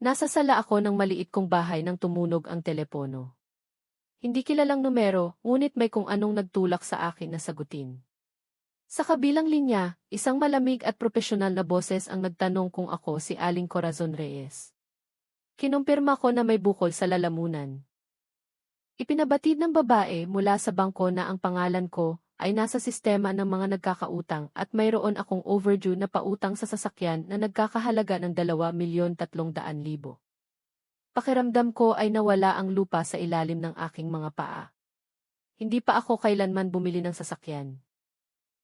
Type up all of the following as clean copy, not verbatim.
Nasa sala ako ng maliit kong bahay nang tumunog ang telepono. Hindi kilalang numero, ngunit may kung anong nagtulak sa akin na sagutin. Sa kabilang linya, isang malamig at propesyonal na boses ang nagtanong kung ako si Aling Corazon Reyes. Kinumpirma ko na may bukol sa lalamunan. Ipinabatid ng babae mula sa bangko na ang pangalan ko ay nasa sistema ng mga nagkakautang at mayroon akong overdue na pautang sa sasakyan na nagkakahalaga ng 2,300,000. Pakiramdam ko ay nawala ang lupa sa ilalim ng aking mga paa. Hindi pa ako kailanman bumili ng sasakyan.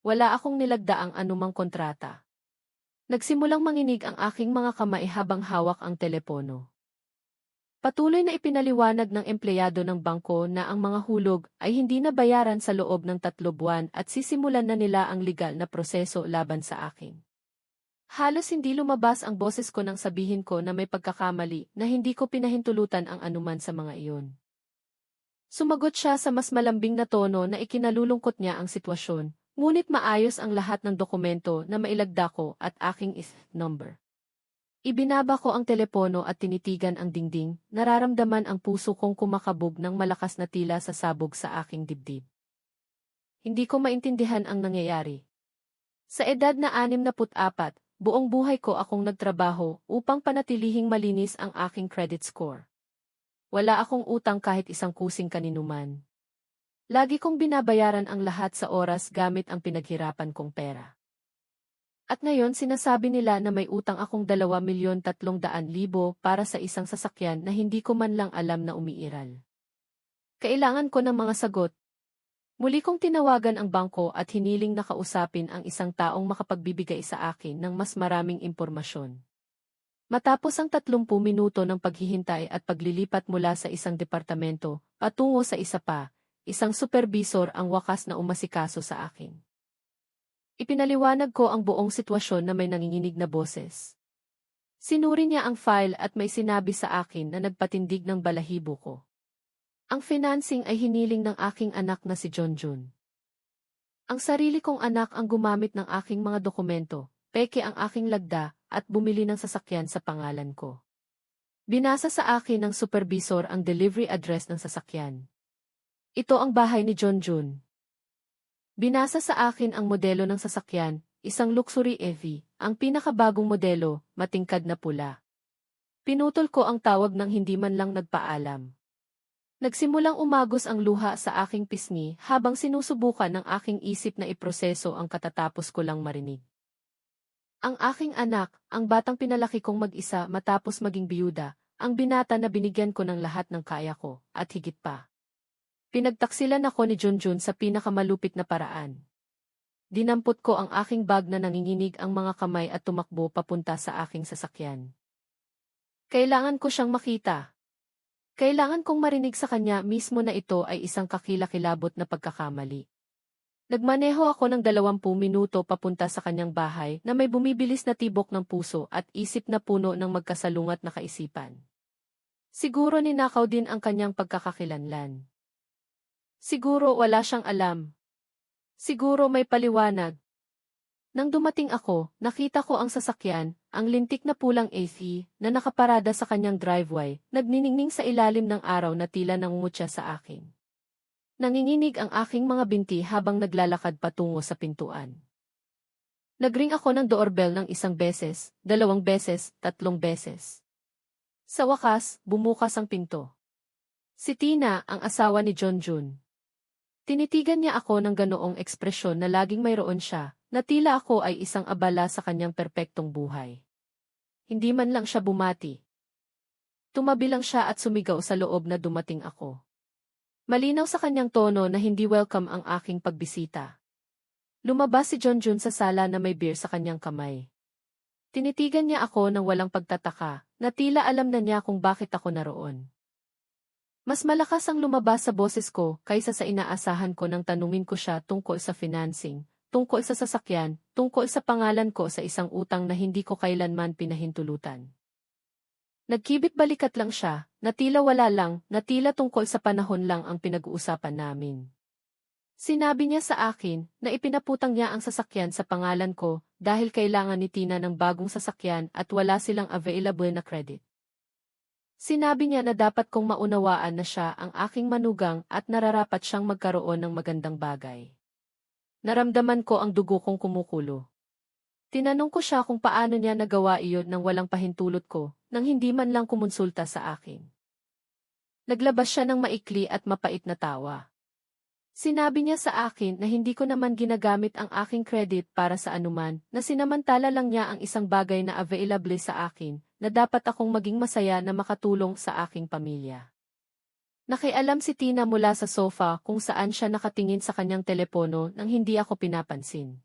Wala akong nilagdaang anumang kontrata. Nagsimulang manginig ang aking mga kamay habang hawak ang telepono. Patuloy na ipinaliwanag ng empleyado ng bangko na ang mga hulog ay hindi na bayaran sa loob ng 3 buwan at sisimulan na nila ang legal na proseso laban sa akin. Halos hindi lumabas ang boses ko nang sabihin ko na may pagkakamali na hindi ko pinahintulutan ang anuman sa mga iyon. Sumagot siya sa mas malambing na tono na ikinalulungkot niya ang sitwasyon, ngunit maayos ang lahat ng dokumento na mailagda ko at aking number. Ibinaba ko ang telepono at tinitigan ang dingding, nararamdaman ang puso kong kumakabog ng malakas na tila sa sabog sa aking dibdib. Hindi ko maintindihan ang nangyayari. Sa edad na 64, buong buhay ko akong nagtrabaho upang panatilihing malinis ang aking credit score. Wala akong utang kahit isang kusing kaninuman. Lagi kong binabayaran ang lahat sa oras gamit ang pinaghirapan kong pera. At ngayon sinasabi nila na may utang akong 2,300,000 para sa isang sasakyan na hindi ko man lang alam na umiiral. Kailangan ko ng mga sagot. Muli kong tinawagan ang bangko at hiniling na kausapin ang isang taong makapagbibigay sa akin ng mas maraming impormasyon. Matapos ang 30 minuto ng paghihintay at paglilipat mula sa isang departamento patungo sa isa pa, isang supervisor ang wakas na umasikaso sa akin. Ipinaliwanag ko ang buong sitwasyon na may nanginginig na boses. Sinuri niya ang file at may sinabi sa akin na nagpatindig ng balahibo ko. Ang financing ay hiniling ng aking anak na si Junjun. Ang sarili kong anak ang gumamit ng aking mga dokumento, peke ang aking lagda, at bumili ng sasakyan sa pangalan ko. Binasa sa akin ng supervisor ang delivery address ng sasakyan. Ito ang bahay ni Junjun. Binasa sa akin ang modelo ng sasakyan, isang luxury EV, ang pinakabagong modelo, matingkad na pula. Pinutol ko ang tawag ng hindi man lang nagpaalam. Nagsimulang umagos ang luha sa aking pisngi habang sinusubukan ng aking isip na iproseso ang katatapos ko lang marinig. Ang aking anak, ang batang pinalaki kong mag-isa matapos maging biyuda, ang binata na binigyan ko ng lahat ng kaya ko, at higit pa. Pinagtaksilan ako ni Junjun sa pinakamalupit na paraan. Dinampot ko ang aking bag na nanginginig ang mga kamay at tumakbo papunta sa aking sasakyan. Kailangan ko siyang makita. Kailangan kong marinig sa kanya mismo na ito ay isang kakilakilabot na pagkakamali. Nagmaneho ako ng 20 minuto papunta sa kanyang bahay na may bumibilis na tibok ng puso at isip na puno ng magkasalungat na kaisipan. Siguro ninakaw din ang kanyang pagkakakilanlan. Siguro wala siyang alam. Siguro may paliwanag. Nang dumating ako, nakita ko ang sasakyan, ang lintik na pulang AV, na nakaparada sa kanyang driveway, nagniningning sa ilalim ng araw na tila nangungutya sa akin. Nanginginig ang aking mga binti habang naglalakad patungo sa pintuan. Nagring ako ng doorbell ng 1 beses, 2 beses, 3 beses. Sa wakas, bumukas ang pinto. Si Tina, ang asawa ni Junjun. Tinitigan niya ako ng ganoong ekspresyon na laging mayroon siya, na tila ako ay isang abala sa kanyang perpektong buhay. Hindi man lang siya bumati. Tumabi lang siya at sumigaw sa loob na dumating ako. Malinaw sa kanyang tono na hindi welcome ang aking pagbisita. Lumabas si Junjun sa sala na may beer sa kanyang kamay. Tinitigan niya ako ng walang pagtataka, na tila alam na niya kung bakit ako naroon. Mas malakas ang lumabas sa boses ko kaysa sa inaasahan ko nang tanungin ko siya tungkol sa financing, tungkol sa sasakyan, tungkol sa pangalan ko sa isang utang na hindi ko kailanman pinahintulutan. Nagkibit balikat lang siya, na tila wala lang, na tila tungkol sa panahon lang ang pinag-uusapan namin. Sinabi niya sa akin na ipinaputang niya ang sasakyan sa pangalan ko dahil kailangan ni Tina ng bagong sasakyan at wala silang available na credit. Sinabi niya na dapat kong maunawaan na siya ang aking manugang at nararapat siyang magkaroon ng magandang bagay. Naramdaman ko ang dugo kong kumukulo. Tinanong ko siya kung paano niya nagawa iyon nang walang pahintulot ko, nang hindi man lang kumonsulta sa akin. Naglabas siya ng maikli at mapait na tawa. Sinabi niya sa akin na hindi ko naman ginagamit ang aking credit para sa anuman, na sinamantala lang niya ang isang bagay na available sa akin, na dapat akong maging masaya na makatulong sa aking pamilya. Nakialam si Tina mula sa sofa kung saan siya nakatingin sa kanyang telepono nang hindi ako pinapansin.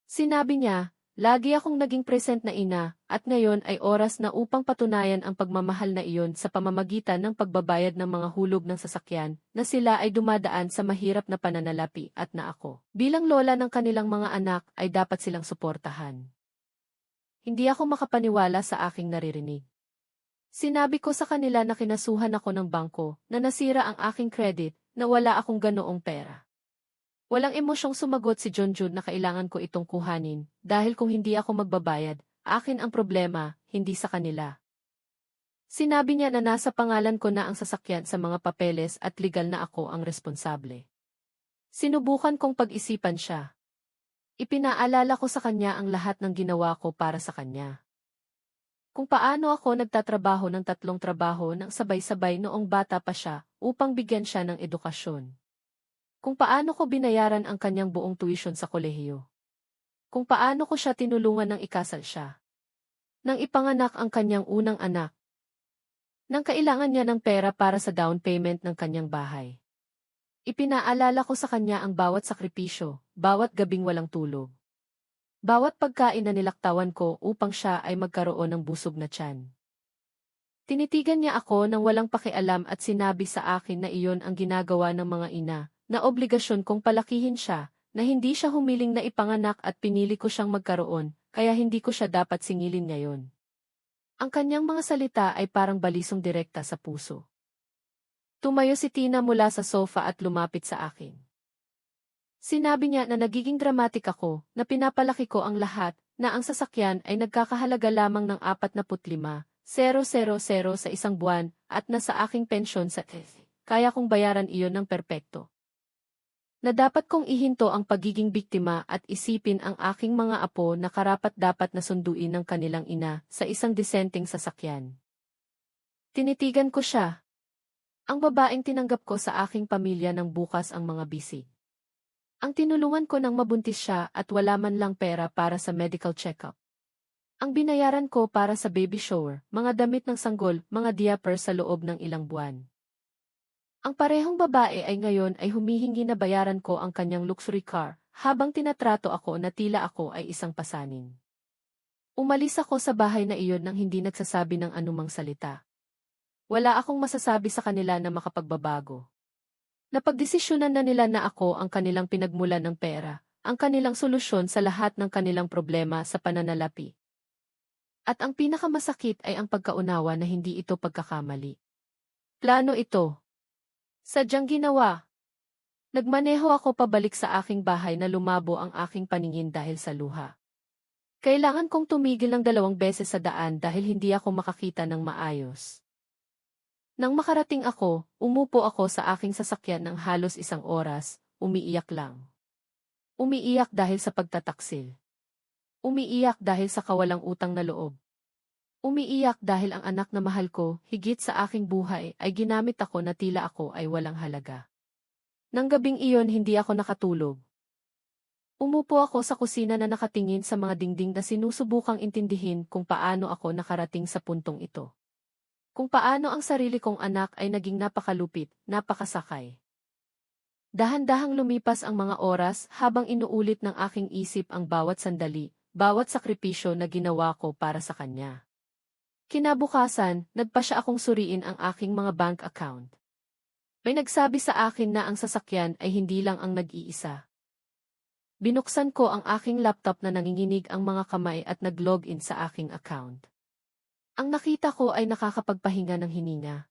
Sinabi niya, lagi akong naging present na ina, at ngayon ay oras na upang patunayan ang pagmamahal na iyon sa pamamagitan ng pagbabayad ng mga hulog ng sasakyan, na sila ay dumadaan sa mahirap na pananalapi at na ako, bilang lola ng kanilang mga anak, ay dapat silang suportahan. Hindi ako makapaniwala sa aking naririnig. Sinabi ko sa kanila na kinasuhan ako ng bangko, na nasira ang aking credit, na wala akong ganoong pera. Walang emosyong sumagot si Junjun na kailangan ko itong kuhanin, dahil kung hindi ako magbabayad, akin ang problema, hindi sa kanila. Sinabi niya na nasa pangalan ko na ang sasakyan sa mga papeles at legal na ako ang responsable. Sinubukan kong pag-isipan siya. Ipinaalala ko sa kanya ang lahat ng ginawa ko para sa kanya. Kung paano ako nagtatrabaho ng 3 trabaho ng sabay-sabay noong bata pa siya upang bigyan siya ng edukasyon. Kung paano ko binayaran ang kanyang buong tuition sa kolehiyo. Kung paano ko siya tinulungan nang ikasal siya. Nang ipanganak ang kanyang unang anak. Nang kailangan niya ng pera para sa down payment ng kanyang bahay. Ipinaalala ko sa kanya ang bawat sakripisyo, bawat gabing walang tulog. Bawat pagkain na nilaktawan ko upang siya ay magkaroon ng busog na tiyan. Tinitigan niya ako nang walang pakialam at sinabi sa akin na iyon ang ginagawa ng mga ina, na obligasyon kong palakihin siya, na hindi siya humiling na ipanganak at pinili ko siyang magkaroon, kaya hindi ko siya dapat singilin ngayon. Ang kanyang mga salita ay parang balisong direkta sa puso. Tumayo si Tina mula sa sofa at lumapit sa akin. Sinabi niya na nagiging dramatic ako, na pinapalaki ko ang lahat, na ang sasakyan ay nagkakahalaga lamang ng 45,000 sa isang buwan, at na sa aking pensyon sa kaya kong bayaran iyon ng perpekto. Na dapat kong ihinto ang pagiging biktima at isipin ang aking mga apo na karapat-dapat na sunduin ng kanilang ina sa isang disenteng sasakyan. Tinitigan ko siya. Ang babaeng tinanggap ko sa aking pamilya nang bukas ang mga bisig. Ang tinulungan ko nang mabuntis siya at wala man lang pera para sa medical check-up. Ang binayaran ko para sa baby shower, mga damit ng sanggol, mga diaper sa loob ng ilang buwan. Ang parehong babae ay ngayon ay humihingi na bayaran ko ang kanyang luxury car, habang tinatrato ako na tila ako ay isang pasanin. Umalis ako sa bahay na iyon nang hindi nagsasabi ng anumang salita. Wala akong masasabi sa kanila na makapagbabago. Napagdesisyonan na nila na ako ang kanilang pinagmulan ng pera, ang kanilang solusyon sa lahat ng kanilang problema sa pananalapi. At ang pinakamasakit ay ang pagkaunawa na hindi ito pagkakamali. Plano ito. Sadyang ginawa. Nagmaneho ako pabalik sa aking bahay na lumabo ang aking paningin dahil sa luha. Kailangan kong tumigil ng 2 beses sa daan dahil hindi ako makakita ng maayos. Nang makarating ako, umupo ako sa aking sasakyan ng halos 1 oras, umiiyak lang. Umiiyak dahil sa pagtataksil. Umiiyak dahil sa kawalang utang na loob. Umiiyak dahil ang anak na mahal ko, higit sa aking buhay, ay ginamit ako na tila ako ay walang halaga. Nang gabing iyon hindi ako nakatulog. Umupo ako sa kusina na nakatingin sa mga dingding na sinusubukang intindihin kung paano ako nakarating sa puntong ito. Kung paano ang sarili kong anak ay naging napakalupit, napakasakay. Dahan-dahang lumipas ang mga oras habang inuulit ng aking isip ang bawat sandali, bawat sakripisyo na ginawa ko para sa kanya. Kinabukasan, nagpa siya akong suriin ang aking mga bank account. May nagsabi sa akin na ang sasakyan ay hindi lang ang nag-iisa. Binuksan ko ang aking laptop na nanginginig ang mga kamay at nag-login sa aking account. Ang nakita ko ay nakakapagpahinga ng hininga.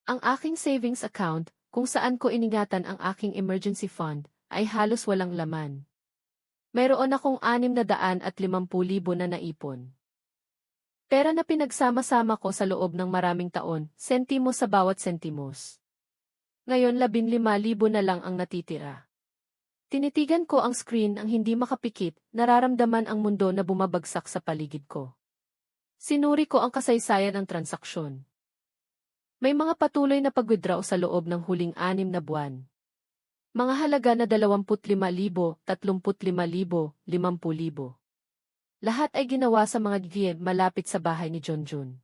Ang aking savings account, kung saan ko iningatan ang aking emergency fund, ay halos walang laman. Mayroon akong 650,000 na naipon. Pera na pinagsama-sama ko sa loob ng maraming taon, sentimo sa bawat sentimos. Ngayon 15,000 na lang ang natitira. Tinitigan ko ang screen ang hindi makapikit, nararamdaman ang mundo na bumabagsak sa paligid ko. Sinuri ko ang kasaysayan ng transaksyon. May mga patuloy na pag-withdraw sa loob ng huling 6 na buwan. Mga halaga na 25,000, 35,000, 50,000. Lahat ay ginawa sa mga GM malapit sa bahay ni Junjun.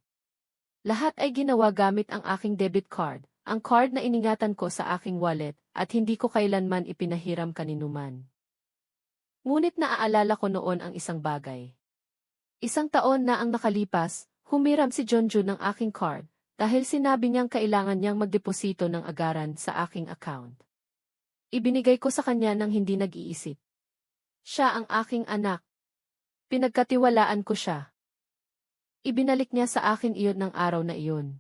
Lahat ay ginawa gamit ang aking debit card, ang card na iningatan ko sa aking wallet, at hindi ko kailanman ipinahiram kaninuman. Ngunit naaalala ko noon ang isang bagay. Isang taon na ang nakalipas, humiram si Junjun ng aking card, dahil sinabi niyang kailangan niyang magdeposito ng agaran sa aking account. Ibinigay ko sa kanya nang hindi nag-iisip. Siya ang aking anak. Pinagkatiwalaan ko siya. Ibinalik niya sa akin iyon ng araw na iyon.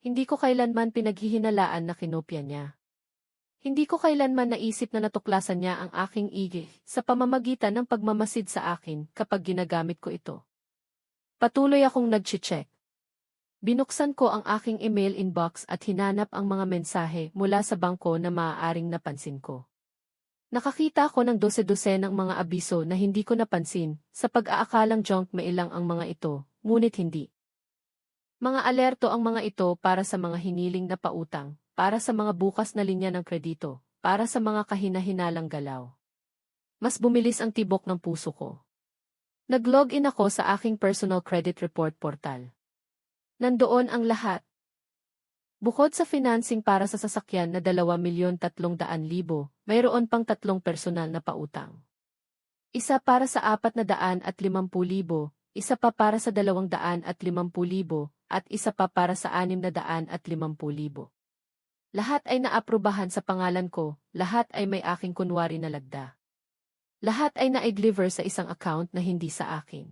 Hindi ko kailanman pinaghihinalaan na kinopya niya. Hindi ko kailanman naisip na natuklasan niya ang aking igi sa pamamagitan ng pagmamasid sa akin kapag ginagamit ko ito. Patuloy akong nag-check. Binuksan ko ang aking email inbox at hinanap ang mga mensahe mula sa bangko na maaaring napansin ko. Nakakita ko ng dose-dosenang mga abiso na hindi ko napansin, sa pag-aakalang junk mail lang ang mga ito, ngunit hindi. Mga alerto ang mga ito para sa mga hiniling na pautang, para sa mga bukas na linya ng kredito, para sa mga kahina-hinalang galaw. Mas bumilis ang tibok ng puso ko. Nag-login ako sa aking personal credit report portal. Nandoon ang lahat. Bukod sa financing para sa sasakyan na 2,300,000, mayroon pang 3 personal na pautang. Isa para sa 450,000, isa pa para sa 250,000, at isa pa para sa 650,000. Lahat ay naaprubahan sa pangalan ko, lahat ay may aking kunwari na lagda. Lahat ay na-deliver sa isang account na hindi sa akin.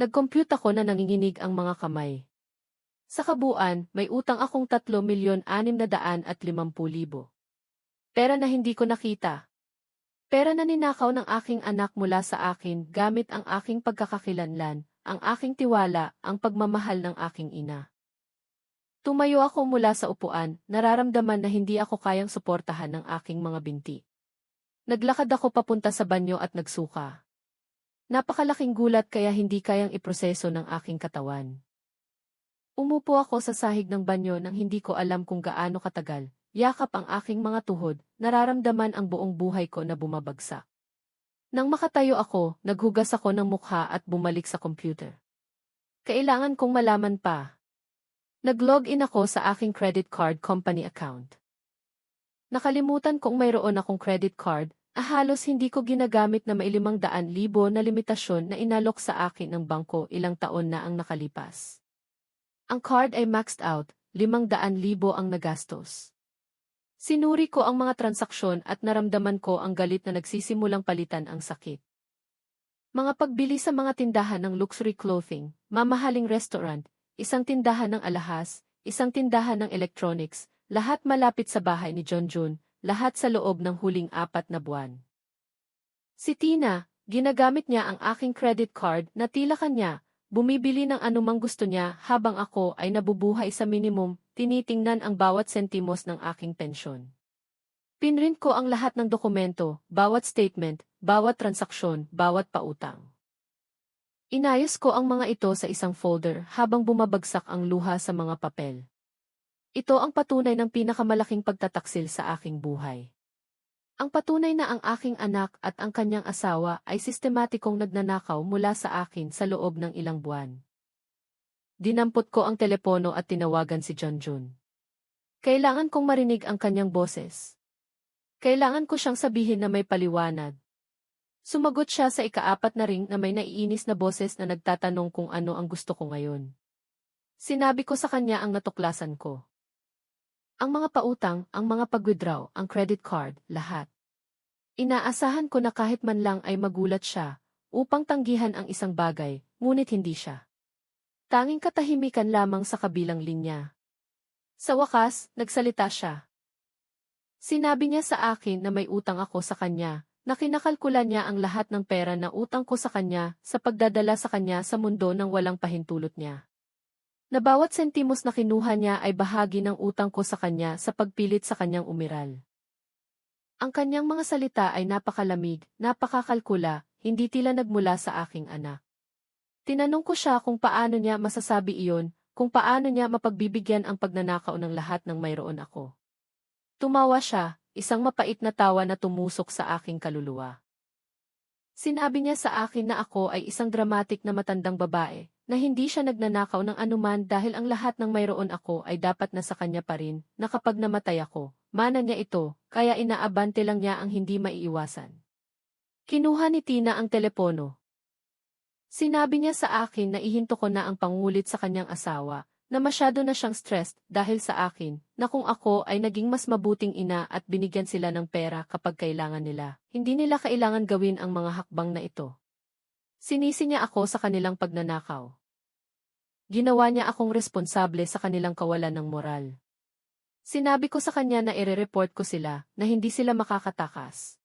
Nag-compute ako na nanginginig ang mga kamay. Sa kabuuan, may utang akong 3,650,000. Pera na hindi ko nakita. Pera na ninakaw ng aking anak mula sa akin gamit ang aking pagkakakilanlan, ang aking tiwala, ang pagmamahal ng aking ina. Tumayo ako mula sa upuan, nararamdaman na hindi ako kayang suportahan ng aking mga binti. Naglakad ako papunta sa banyo at nagsuka. Napakalaking gulat kaya hindi kayang iproseso ng aking katawan. Umupo ako sa sahig ng banyo nang hindi ko alam kung gaano katagal. Yakap ang aking mga tuhod, nararamdaman ang buong buhay ko na bumabagsak. Nang makatayo ako, naghugas ako ng mukha at bumalik sa computer. Kailangan kong malaman pa. Nag-login ako sa aking credit card company account. Nakalimutan kong mayroon akong credit card, halos hindi ko ginagamit na may 500,000 na limitasyon na inalok sa akin ng bangko ilang taon na ang nakalipas. Ang card ay maxed out, 500,000 ang nagastos. Sinuri ko ang mga transaksyon at naramdaman ko ang galit na nagsisimulang palitan ang sakit. Mga pagbili sa mga tindahan ng luxury clothing, mamahaling restaurant, isang tindahan ng alahas, isang tindahan ng electronics, lahat malapit sa bahay ni Junjun, lahat sa loob ng huling 4 na buwan. Si Tina, ginagamit niya ang aking credit card na tila kanya, bumibili ng anumang gusto niya habang ako ay nabubuhay sa minimum, tinitingnan ang bawat sentimos ng aking pensyon. Pinrint ko ang lahat ng dokumento, bawat statement, bawat transaksyon, bawat pautang. Inayos ko ang mga ito sa isang folder habang bumabagsak ang luha sa mga papel. Ito ang patunay ng pinakamalaking pagtataksil sa aking buhay. Ang patunay na ang aking anak at ang kanyang asawa ay sistematikong nagnanakaw mula sa akin sa loob ng ilang buwan. Dinampot ko ang telepono at tinawagan si Junjun. Kailangan kong marinig ang kanyang boses. Kailangan ko siyang sabihin na may paliwanag. Sumagot siya sa ika-4 na ring na may naiinis na boses na nagtatanong kung ano ang gusto ko ngayon. Sinabi ko sa kanya ang natuklasan ko. Ang mga pautang, ang mga pag-withdraw, ang credit card, lahat. Inaasahan ko na kahit man lang ay magulat siya, upang tanggihan ang isang bagay, ngunit hindi siya. Tanging katahimikan lamang sa kabilang linya. Sa wakas, nagsalita siya. Sinabi niya sa akin na may utang ako sa kanya, na kinakalkula niya ang lahat ng pera na utang ko sa kanya sa pagdadala sa kanya sa mundo ng walang pahintulot niya. Na bawat sentimos na kinuha niya ay bahagi ng utang ko sa kanya sa pagpilit sa kanyang umiral. Ang kanyang mga salita ay napakalamig, napakakalkula, hindi tila nagmula sa aking anak. Tinanong ko siya kung paano niya masasabi iyon, kung paano niya mapagbibigyan ang pagnanakaw ng lahat ng mayroon ako. Tumawa siya, isang mapait na tawa na tumusok sa aking kaluluwa. Sinabi niya sa akin na ako ay isang dramatic na matandang babae, na hindi siya nagnanakaw ng anuman dahil ang lahat ng mayroon ako ay dapat na sa kanya pa rin, na kapag namatay ako, mana niya ito, kaya inaabante lang niya ang hindi maiiwasan. Kinuha ni Tina ang telepono. Sinabi niya sa akin na ihinto ko na ang pangulit sa kanyang asawa, na masyado na siyang stressed dahil sa akin, na kung ako ay naging mas mabuting ina at binigyan sila ng pera kapag kailangan nila, hindi nila kailangan gawin ang mga hakbang na ito. Sinisi niya ako sa kanilang pagnanakaw. Ginawa niya akong responsable sa kanilang kawalan ng moral. Sinabi ko sa kanya na ire-report ko sila, na hindi sila makakatakas.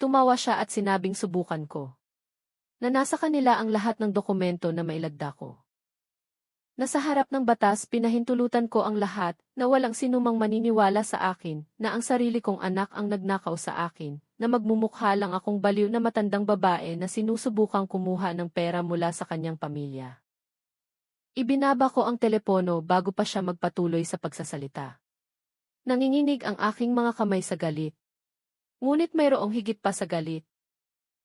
Tumawa siya at sinabing subukan ko. Na nasa kanila ang lahat ng dokumento na mailagda ko. Nasa harap ng batas pinahintulutan ko ang lahat na walang sinumang maniniwala sa akin na ang sarili kong anak ang nagnakaw sa akin, na magmumukha lang akong baliw na matandang babae na sinusubukang kumuha ng pera mula sa kanyang pamilya. Ibinaba ko ang telepono bago pa siya magpatuloy sa pagsasalita. Nanginginig ang aking mga kamay sa galit. Ngunit mayroong higit pa sa galit.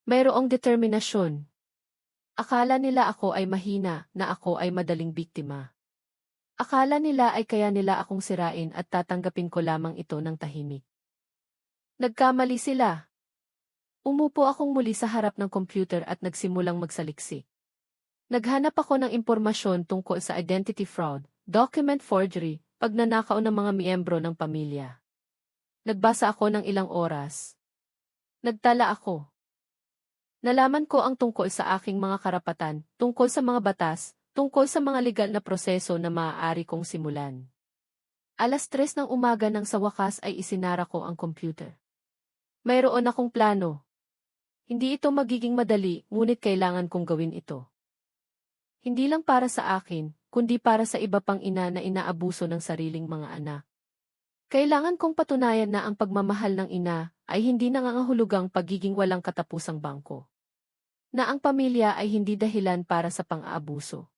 Mayroong determinasyon. Akala nila ako ay mahina, na ako ay madaling biktima. Akala nila ay kaya nila akong sirain at tatanggapin ko lamang ito ng tahimik. Nagkamali sila. Umupo akong muli sa harap ng computer at nagsimulang magsaliksik. Naghanap ako ng impormasyon tungkol sa identity fraud, document forgery, pagnanakaw ng mga miyembro ng pamilya. Nagbasa ako ng ilang oras. Nagtala ako. Nalaman ko ang tungkol sa aking mga karapatan, tungkol sa mga batas, tungkol sa mga legal na proseso na maaari kong simulan. 3:00 ng umaga nang sa wakas ay isinara ko ang computer. Mayroon akong plano. Hindi ito magiging madali, ngunit kailangan kong gawin ito. Hindi lang para sa akin, kundi para sa iba pang ina na inaabuso ng sariling mga anak. Kailangan kong patunayan na ang pagmamahal ng ina ay hindi nangangahulugang pagiging walang katapusang bangko. Na ang pamilya ay hindi dahilan para sa pang-aabuso.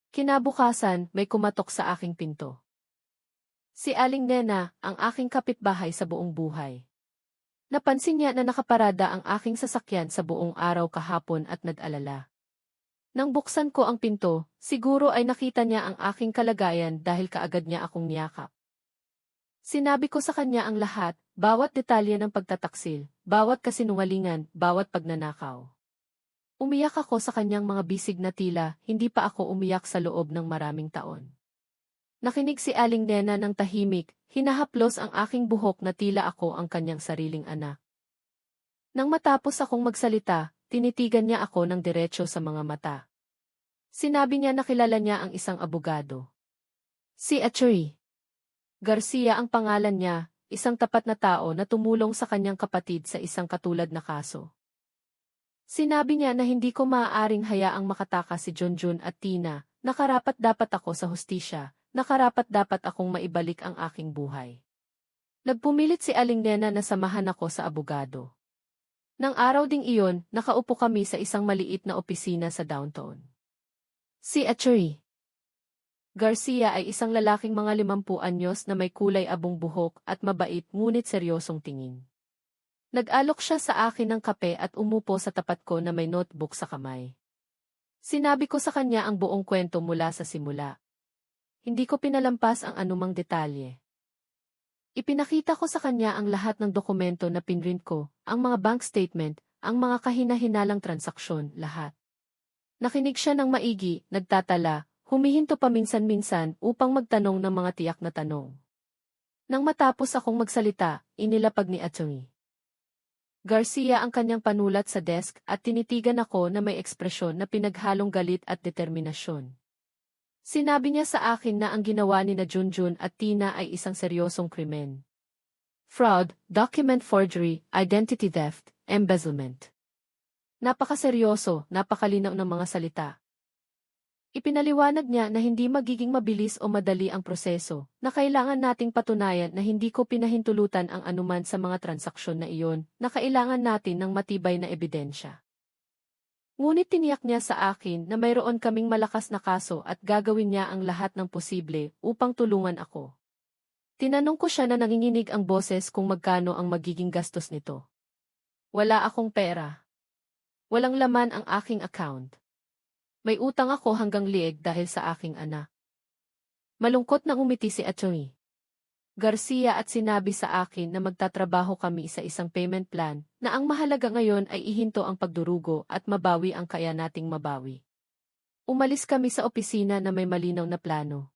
Kinabukasan, may kumatok sa aking pinto. Si Aling Nena, ang aking kapitbahay sa buong buhay. Napansin niya na nakaparada ang aking sasakyan sa buong araw kahapon at nag-alala. Nang buksan ko ang pinto, siguro ay nakita niya ang aking kalagayan dahil kaagad niya akong niyakap. Sinabi ko sa kanya ang lahat, bawat detalye ng pagtataksil, bawat kasinungalingan, bawat pagnanakaw. Umiyak ako sa kanyang mga bisig na tila, hindi pa ako umiyak sa loob ng maraming taon. Nakinig si Aling Nena ng tahimik, hinahaplos ang aking buhok na tila ako ang kanyang sariling anak. Nang matapos akong magsalita, tinitigan niya ako ng diretso sa mga mata. Sinabi niya na kilala niya ang isang abogado. Si Attorney Garcia ang pangalan niya, isang tapat na tao na tumulong sa kanyang kapatid sa isang katulad na kaso. Sinabi niya na hindi ko maaaring hayaang makatakas si Junjun at Tina, na karapat-dapat ako sa hustisya, na karapat-dapat akong maibalik ang aking buhay. Nagpumilit si Aling Nena na samahan ako sa abogado. Nang araw ding iyon, nakaupo kami sa isang maliit na opisina sa downtown. Si Attorney Garcia ay isang lalaking mga 50 anyos na may kulay abong buhok at mabait ngunit seryosong tingin. Nag-alok siya sa akin ng kape at umupo sa tapat ko na may notebook sa kamay. Sinabi ko sa kanya ang buong kwento mula sa simula. Hindi ko pinalampas ang anumang detalye. Ipinakita ko sa kanya ang lahat ng dokumento na pinrint ko, ang mga bank statement, ang mga kahina-hinalang transaksyon, lahat. Nakinig siya ng maigi, nagtatala, humihinto paminsan-minsan upang magtanong ng mga tiyak na tanong. Nang matapos akong magsalita, inilapag ni Atty. Garcia ang kanyang panulat sa desk at tinitigan ako na may ekspresyon na pinaghalong galit at determinasyon. Sinabi niya sa akin na ang ginawa ni na Junjun at Tina ay isang seryosong krimen. Fraud, document forgery, identity theft, embezzlement. Napakaseryoso, napakalinaw ng mga salita. Ipinaliwanag niya na hindi magiging mabilis o madali ang proseso, na kailangan nating patunayan na hindi ko pinahintulutan ang anuman sa mga transaksyon na iyon, na kailangan natin ng matibay na ebidensya. Ngunit tiniyak niya sa akin na mayroon kaming malakas na kaso at gagawin niya ang lahat ng posible upang tulungan ako. Tinanong ko siya na nanginginig ang boses kung magkano ang magiging gastos nito. Wala akong pera. Walang laman ang aking account. May utang ako hanggang lieg dahil sa aking anak. Malungkot na umiti si Atty. Garcia at sinabi sa akin na magtatrabaho kami sa isang payment plan na ang mahalaga ngayon ay ihinto ang pagdurugo at mabawi ang kaya nating mabawi. Umalis kami sa opisina na may malinaw na plano.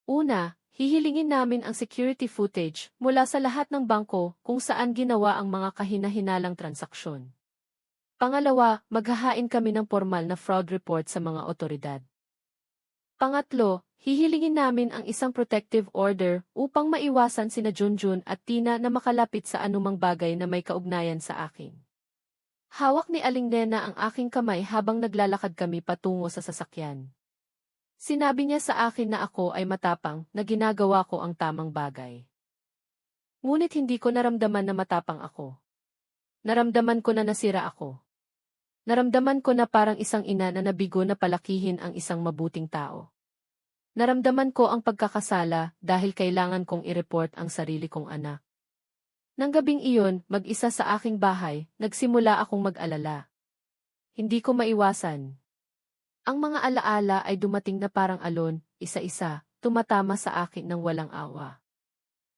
Una, hihilingin namin ang security footage mula sa lahat ng bangko kung saan ginawa ang mga kahina-hinalang transaksyon. Pangalawa, maghahain kami ng formal na fraud report sa mga otoridad. Pangatlo, hihilingin namin ang isang protective order upang maiwasan sina Junjun at Tina na makalapit sa anumang bagay na may kaugnayan sa akin. Hawak ni Aling Nena ang aking kamay habang naglalakad kami patungo sa sasakyan. Sinabi niya sa akin na ako ay matapang na ginagawa ko ang tamang bagay. Ngunit hindi ko naramdaman na matapang ako. Naramdaman ko na nasira ako. Naramdaman ko na parang isang ina na nabigo na palakihin ang isang mabuting tao. Naramdaman ko ang pagkakasala dahil kailangan kong i-report ang sarili kong anak. Nang gabing iyon, mag-isa sa aking bahay, nagsimula akong mag-alala. Hindi ko maiwasan. Ang mga alaala ay dumating na parang alon, isa-isa, tumatama sa akin ng walang awa.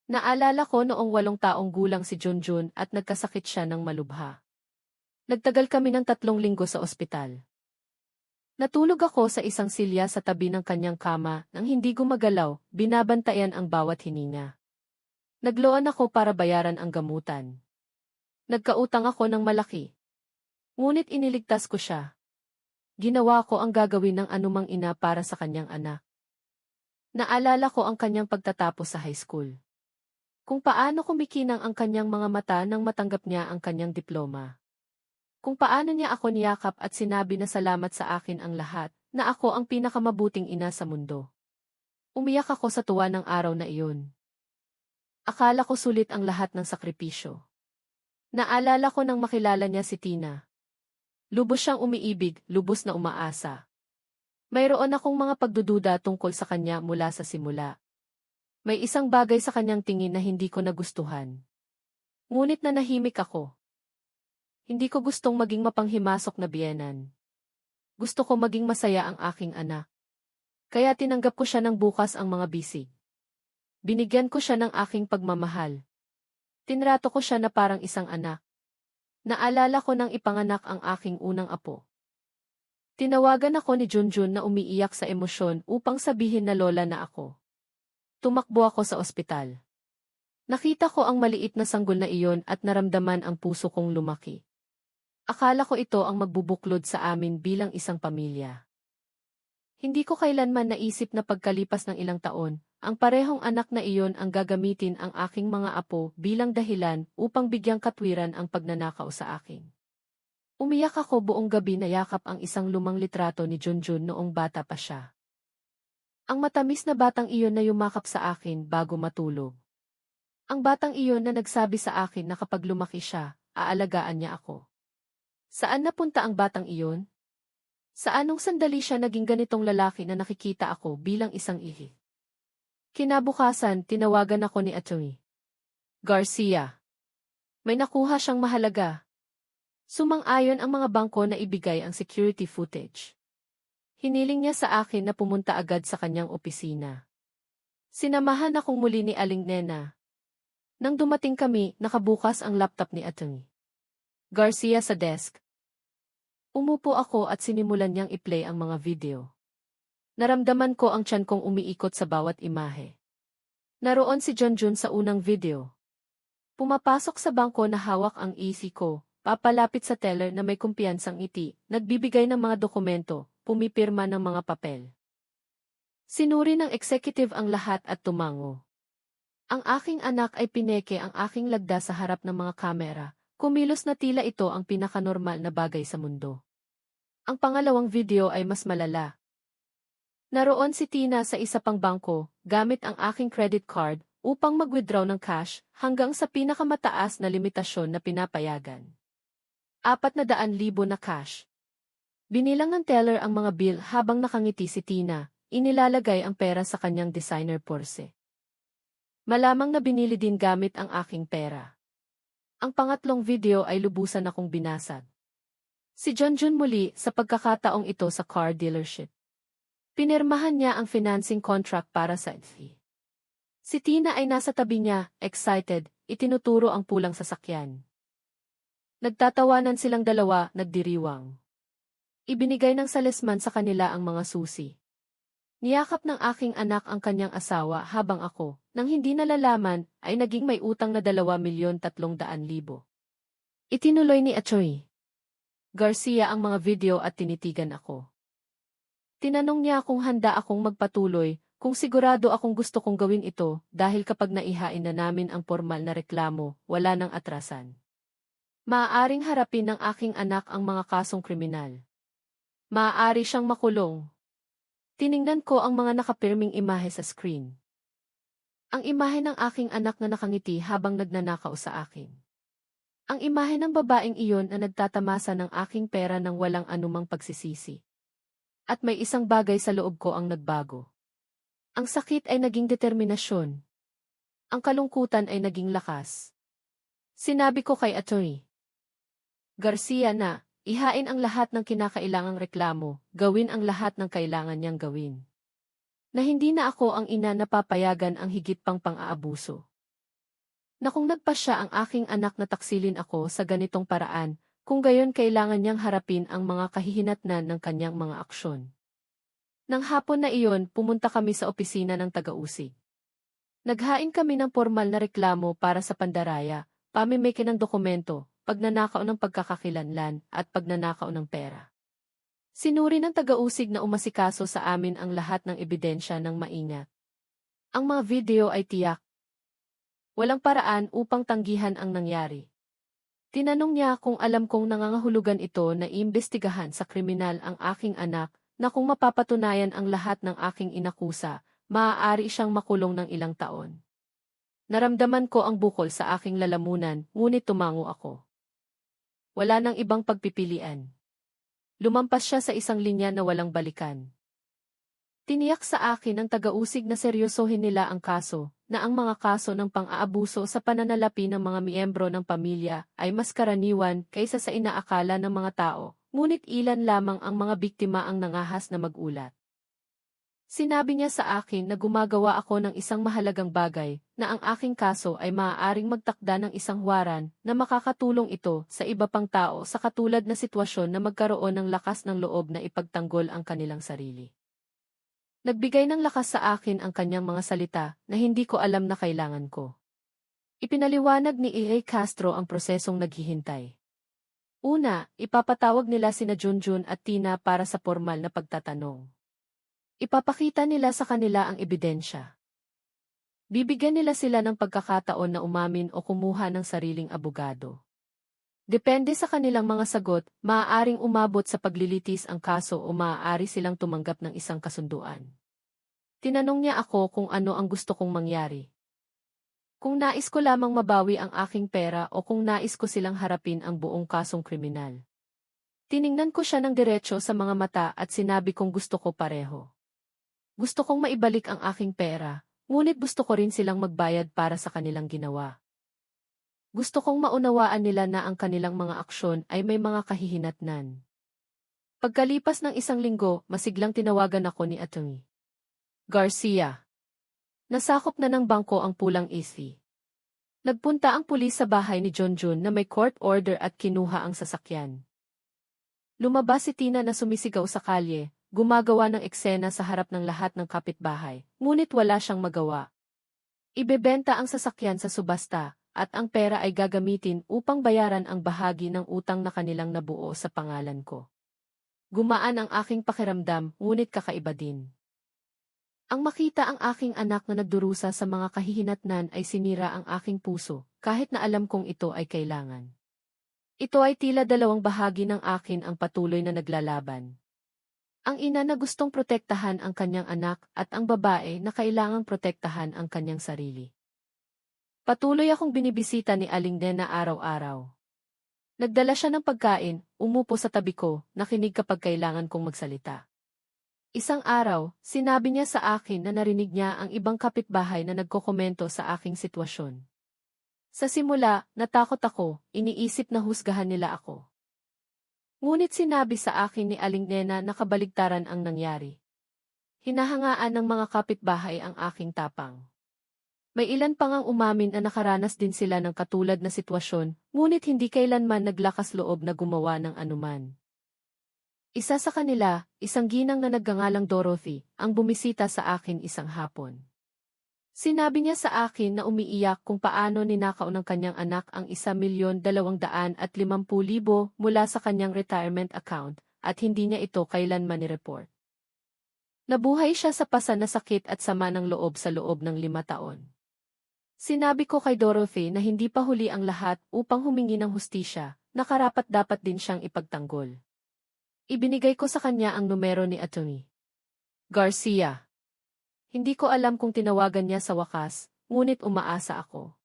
Naalala ko noong 8 taong gulang si Junjun at nagkasakit siya ng malubha. Nagtagal kami ng 3 linggo sa ospital. Natulog ako sa isang silya sa tabi ng kanyang kama nang hindi gumagalaw, binabantayan ang bawat hininga. Nagloan ako para bayaran ang gamutan. Nagkautang ako ng malaki. Ngunit iniligtas ko siya. Ginawa ko ang gagawin ng anumang ina para sa kanyang anak. Naalala ko ang kanyang pagtatapos sa high school. Kung paano kumikinang ang kanyang mga mata nang matanggap niya ang kanyang diploma. Kung paano niya ako niyakap at sinabi na salamat sa akin ang lahat, na ako ang pinakamabuting ina sa mundo. Umiyak ako sa tuwa ng araw na iyon. Akala ko sulit ang lahat ng sakripisyo. Naalala ko nang makilala niya si Tina. Lubos siyang umiibig, lubos na umaasa. Mayroon akong mga pagdududa tungkol sa kanya mula sa simula. May isang bagay sa kanyang tingin na hindi ko nagustuhan. Ngunit nanahimik ako. Hindi ko gustong maging mapanghimasok na biyenan. Gusto ko maging masaya ang aking anak. Kaya tinanggap ko siya ng bukas ang mga bisig. Binigyan ko siya ng aking pagmamahal. Tinrato ko siya na parang isang anak. Naalala ko nang ipanganak ang aking unang apo. Tinawagan ako ni Junjun na umiiyak sa emosyon upang sabihin na lola na ako. Tumakbo ako sa ospital. Nakita ko ang maliit na sanggol na iyon at naramdaman ang puso kong lumaki. Akala ko ito ang magbubuklod sa amin bilang isang pamilya. Hindi ko kailanman naisip na pagkalipas ng ilang taon, ang parehong anak na iyon ang gagamitin ang aking mga apo bilang dahilan upang bigyang katwiran ang pagnanakaw sa akin. Umiyak ako buong gabi na yakap ang isang lumang litrato ni Junjun noong bata pa siya. Ang matamis na batang iyon na yumakap sa akin bago matulog. Ang batang iyon na nagsabi sa akin na kapag lumaki siya, aalagaan niya ako. Saan napunta ang batang iyon? Sa anong sandali siya naging ganitong lalaki na nakikita ako bilang isang ihi? Kinabukasan, tinawagan ako ni Atty. Garcia. May nakuha siyang mahalaga. Sumang-ayon ang mga bangko na ibigay ang security footage. Hiniling niya sa akin na pumunta agad sa kanyang opisina. Sinamahan akong muli ni Aling Nena. Nang dumating kami, nakabukas ang laptop ni Atty. Garcia sa desk. Umupo ako at sinimulan niyang i-play ang mga video. Naramdaman ko ang tiyan kong umiikot sa bawat imahe. Naroon si Junjun sa unang video. Pumapasok sa bangko na hawak ang EC ko, papalapit sa teller na may kumpiyansang ngiti, nagbibigay ng mga dokumento, pumipirma ng mga papel. Sinuri ng executive ang lahat at tumango. Ang aking anak ay pineke ang aking lagda sa harap ng mga kamera, Kumilos na tila ito ang pinakanormal na bagay sa mundo. Ang pangalawang video ay mas malala. Naroon si Tina sa isa pang bangko, gamit ang aking credit card, upang mag-withdraw ng cash hanggang sa pinakamataas na limitasyon na pinapayagan. 400,000 na cash. Binilang ng teller ang mga bill habang nakangiti si Tina, inilalagay ang pera sa kanyang designer purse. Malamang na binili din gamit ang aking pera. Ang pangatlong video ay lubusan akong binasag. Si Junjun muli sa pagkakataong ito sa car dealership. Pinirmahan niya ang financing contract para sa ETH. Si Tina ay nasa tabi niya, excited, itinuturo ang pulang sasakyan. Nagtatawanan silang dalawa, nagdiriwang. Ibinigay ng salesman sa kanila ang mga susi. Niyakap ng aking anak ang kanyang asawa habang ako, nang hindi nalalaman, ay naging may utang na 2,300,000. Itinuloy ni Achoy Garcia ang mga video at tinitigan ako. Tinanong niya kung handa akong magpatuloy, kung sigurado akong gusto kong gawin ito, dahil kapag naihain na namin ang formal na reklamo, wala nang atrasan. Maaaring harapin ng aking anak ang mga kasong kriminal. Maaari siyang makulong. Tiningnan ko ang mga nakapirming imahe sa screen. Ang imahe ng aking anak na nakangiti habang nagnanakaw sa akin. Ang imahe ng babaeng iyon na nagtatamasa ng aking pera ng walang anumang pagsisisi. At may isang bagay sa loob ko ang nagbago. Ang sakit ay naging determinasyon. Ang kalungkutan ay naging lakas. Sinabi ko kay Atty. Garcia na, ihain ang lahat ng kinakailangang reklamo, gawin ang lahat ng kailangan niyang gawin. Na hindi na ako ang ina na papayagan ang higit pang pang-aabuso. Na kung nagpasya ang aking anak na taksilin ako sa ganitong paraan, kung gayon kailangan niyang harapin ang mga kahihinatnan ng kanyang mga aksyon. Nang hapon na iyon, pumunta kami sa opisina ng taga-usig. Naghain kami ng formal na reklamo para sa pandaraya, pamimiki ng dokumento, pagnanakaw ng pagkakakilanlan, at pagnanakaw ng pera. Sinuri ng taga-usig na umasikaso sa amin ang lahat ng ebidensya ng maingat. Ang mga video ay tiyak. Walang paraan upang tanggihan ang nangyari. Tinanong niya kung alam kong nangangahulugan ito na iimbestigahan sa kriminal ang aking anak, na kung mapapatunayan ang lahat ng aking inakusa, maaari siyang makulong ng ilang taon. Naramdaman ko ang bukol sa aking lalamunan, ngunit tumango ako. Wala nang ibang pagpipilian. Lumampas siya sa isang linya na walang balikan. Tiniyak sa akin ng taga-usig na seryosohin nila ang kaso, na ang mga kaso ng pang-aabuso sa pananalapi ng mga miyembro ng pamilya ay mas karaniwan kaysa sa inaakala ng mga tao, ngunit ilan lamang ang mga biktima ang nangahas na magulat. Sinabi niya sa akin na gumagawa ako ng isang mahalagang bagay, na ang aking kaso ay maaaring magtakda ng isang huwaran na makakatulong ito sa iba pang tao sa katulad na sitwasyon na magkaroon ng lakas ng loob na ipagtanggol ang kanilang sarili. Nagbigay ng lakas sa akin ang kanyang mga salita na hindi ko alam na kailangan ko. Ipinaliwanag ni E.A. Castro ang prosesong naghihintay. Una, ipapatawag nila sina Junjun at Tina para sa formal na pagtatanong. Ipapakita nila sa kanila ang ebidensya. Bibigyan nila sila ng pagkakataon na umamin o kumuha ng sariling abogado. Depende sa kanilang mga sagot, maaaring umabot sa paglilitis ang kaso o maaari silang tumanggap ng isang kasunduan. Tinanong niya ako kung ano ang gusto kong mangyari. Kung nais ko lamang mabawi ang aking pera o kung nais ko silang harapin ang buong kasong kriminal. Tiningnan ko siya ng diretso sa mga mata at sinabi kong gusto ko pareho. Gusto kong maibalik ang aking pera, ngunit gusto ko rin silang magbayad para sa kanilang ginawa. Gusto kong maunawaan nila na ang kanilang mga aksyon ay may mga kahihinatnan. Pagkalipas ng isang linggo, masiglang tinawagan ako ni Atty. Garcia. Nasakop na ng bangko ang pulang ETH. Nagpunta ang pulis sa bahay ni Junjun na may court order at kinuha ang sasakyan. Lumabas si Tina na sumisigaw sa kalye, gumagawa ng eksena sa harap ng lahat ng kapitbahay, ngunit wala siyang magawa. Ibebenta ang sasakyan sa subasta, at ang pera ay gagamitin upang bayaran ang bahagi ng utang na kanilang nabuo sa pangalan ko. Gumaan ang aking pakiramdam, ngunit kakaiba din. Ang makita ang aking anak na nagdurusa sa mga kahihinatnan ay sinira ang aking puso, kahit na alam kong ito ay kailangan. Ito ay tila dalawang bahagi ng akin ang patuloy na naglalaban. Ang ina na gustong protektahan ang kanyang anak at ang babae na kailangang protektahan ang kanyang sarili. Patuloy akong binibisita ni Aling Nena araw-araw. Nagdala siya ng pagkain, umupo sa tabi ko, nakinig kapag kailangan kong magsalita. Isang araw, sinabi niya sa akin na narinig niya ang ibang kapitbahay na nagkokomento sa aking sitwasyon. Sa simula, natakot ako, iniisip na husgahan nila ako. Ngunit sinabi sa akin ni Aling Nena na kabaligtaran ang nangyari. Hinahangaan ng mga kapitbahay ang aking tapang. May ilan pang ang umamin na nakaranas din sila ng katulad na sitwasyon, ngunit hindi kailanman naglakas loob na gumawa ng anuman. Isa sa kanila, isang ginang na nagngangalang Dorothy, ang bumisita sa akin isang hapon. Sinabi niya sa akin na umiiyak kung paano ninakaw ng kanyang anak ang 1,250,000 mula sa kanyang retirement account at hindi niya ito kailanman ni-report. Nabuhay siya sa pasan na sakit at sama ng loob sa loob ng 5 taon. Sinabi ko kay Dorothy na hindi pa huli ang lahat upang humingi ng hustisya, na karapat-dapat din siyang ipagtanggol. Ibinigay ko sa kanya ang numero ni Atty. Garcia. Hindi ko alam kung tinawagan niya sa wakas, ngunit umaasa ako.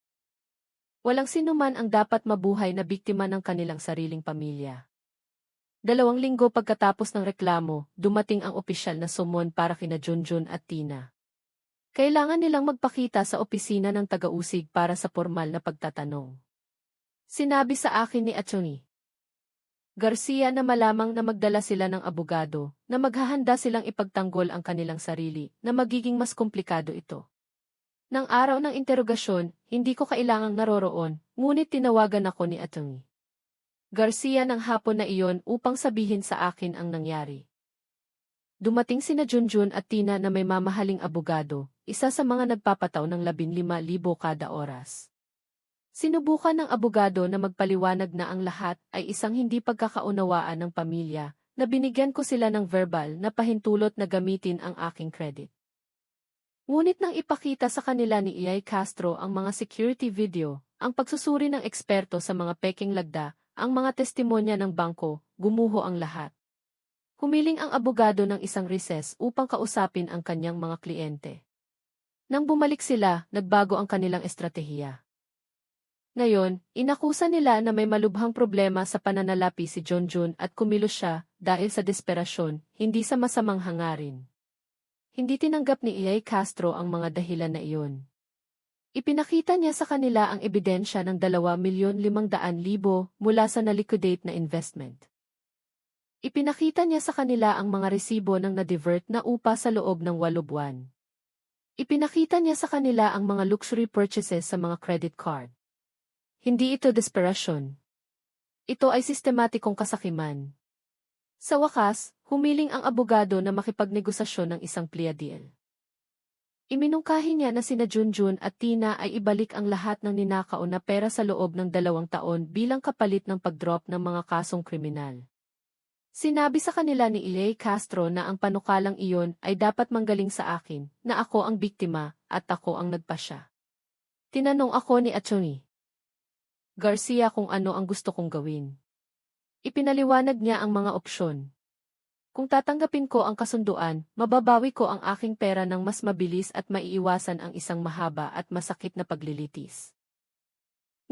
Walang sinuman ang dapat mabuhay na biktima ng kanilang sariling pamilya. 2 linggo pagkatapos ng reklamo, dumating ang opisyal na sumon para kina Junjun at Tina. Kailangan nilang magpakita sa opisina ng taga-usig para sa formal na pagtatanong. Sinabi sa akin ni Atty. Garcia na malamang na magdala sila ng abogado, na maghahanda silang ipagtanggol ang kanilang sarili, na magiging mas komplikado ito. Nang araw ng interogasyon, hindi ko kailangang naroroon, ngunit tinawagan ako ni Atty. Garcia ng hapon na iyon upang sabihin sa akin ang nangyari. Dumating sina Junjun at Tina na may mamahaling abogado, isa sa mga nagpapataw ng 15,000 kada oras. Sinubukan ng abogado na magpaliwanag na ang lahat ay isang hindi pagkakaunawaan ng pamilya, na binigyan ko sila ng verbal na pahintulot na gamitin ang aking credit. Ngunit nang ipakita sa kanila ni Iay Castro ang mga security video, ang pagsusuri ng eksperto sa mga peking lagda, ang mga testimonya ng bangko, gumuho ang lahat. Humiling ang abogado ng isang recess upang kausapin ang kanyang mga kliyente. Nang bumalik sila, nagbago ang kanilang estratehiya. Ngayon, inakusa nila na may malubhang problema sa pananalapi si Junjun at kumilos siya dahil sa desperasyon, hindi sa masamang hangarin. Hindi tinanggap ni Iay Castro ang mga dahilan na iyon. Ipinakita niya sa kanila ang ebidensya ng 2,500,000 mula sa na-liquidate na investment. Ipinakita niya sa kanila ang mga resibo ng na-divert na upa sa loob ng 8 buwan. Ipinakita niya sa kanila ang mga luxury purchases sa mga credit card. Hindi ito desperasyon. Ito ay sistematikong kasakiman. Sa wakas, humiling ang abogado na makipagnegosasyon ng isang plea deal. Iminungkahi niya na sina Junjun at Tina ay ibalik ang lahat ng ninakaw na pera sa loob ng 2 taon bilang kapalit ng pag-drop ng mga kasong kriminal. Sinabi sa kanila ni Iay Castro na ang panukalang iyon ay dapat manggaling sa akin, na ako ang biktima at ako ang nagpasya. Tinanong ako ni Atty. Garcia kung ano ang gusto kong gawin. Ipinaliwanag niya ang mga opsyon. Kung tatanggapin ko ang kasunduan, mababawi ko ang aking pera ng mas mabilis at maiiwasan ang isang mahaba at masakit na paglilitis.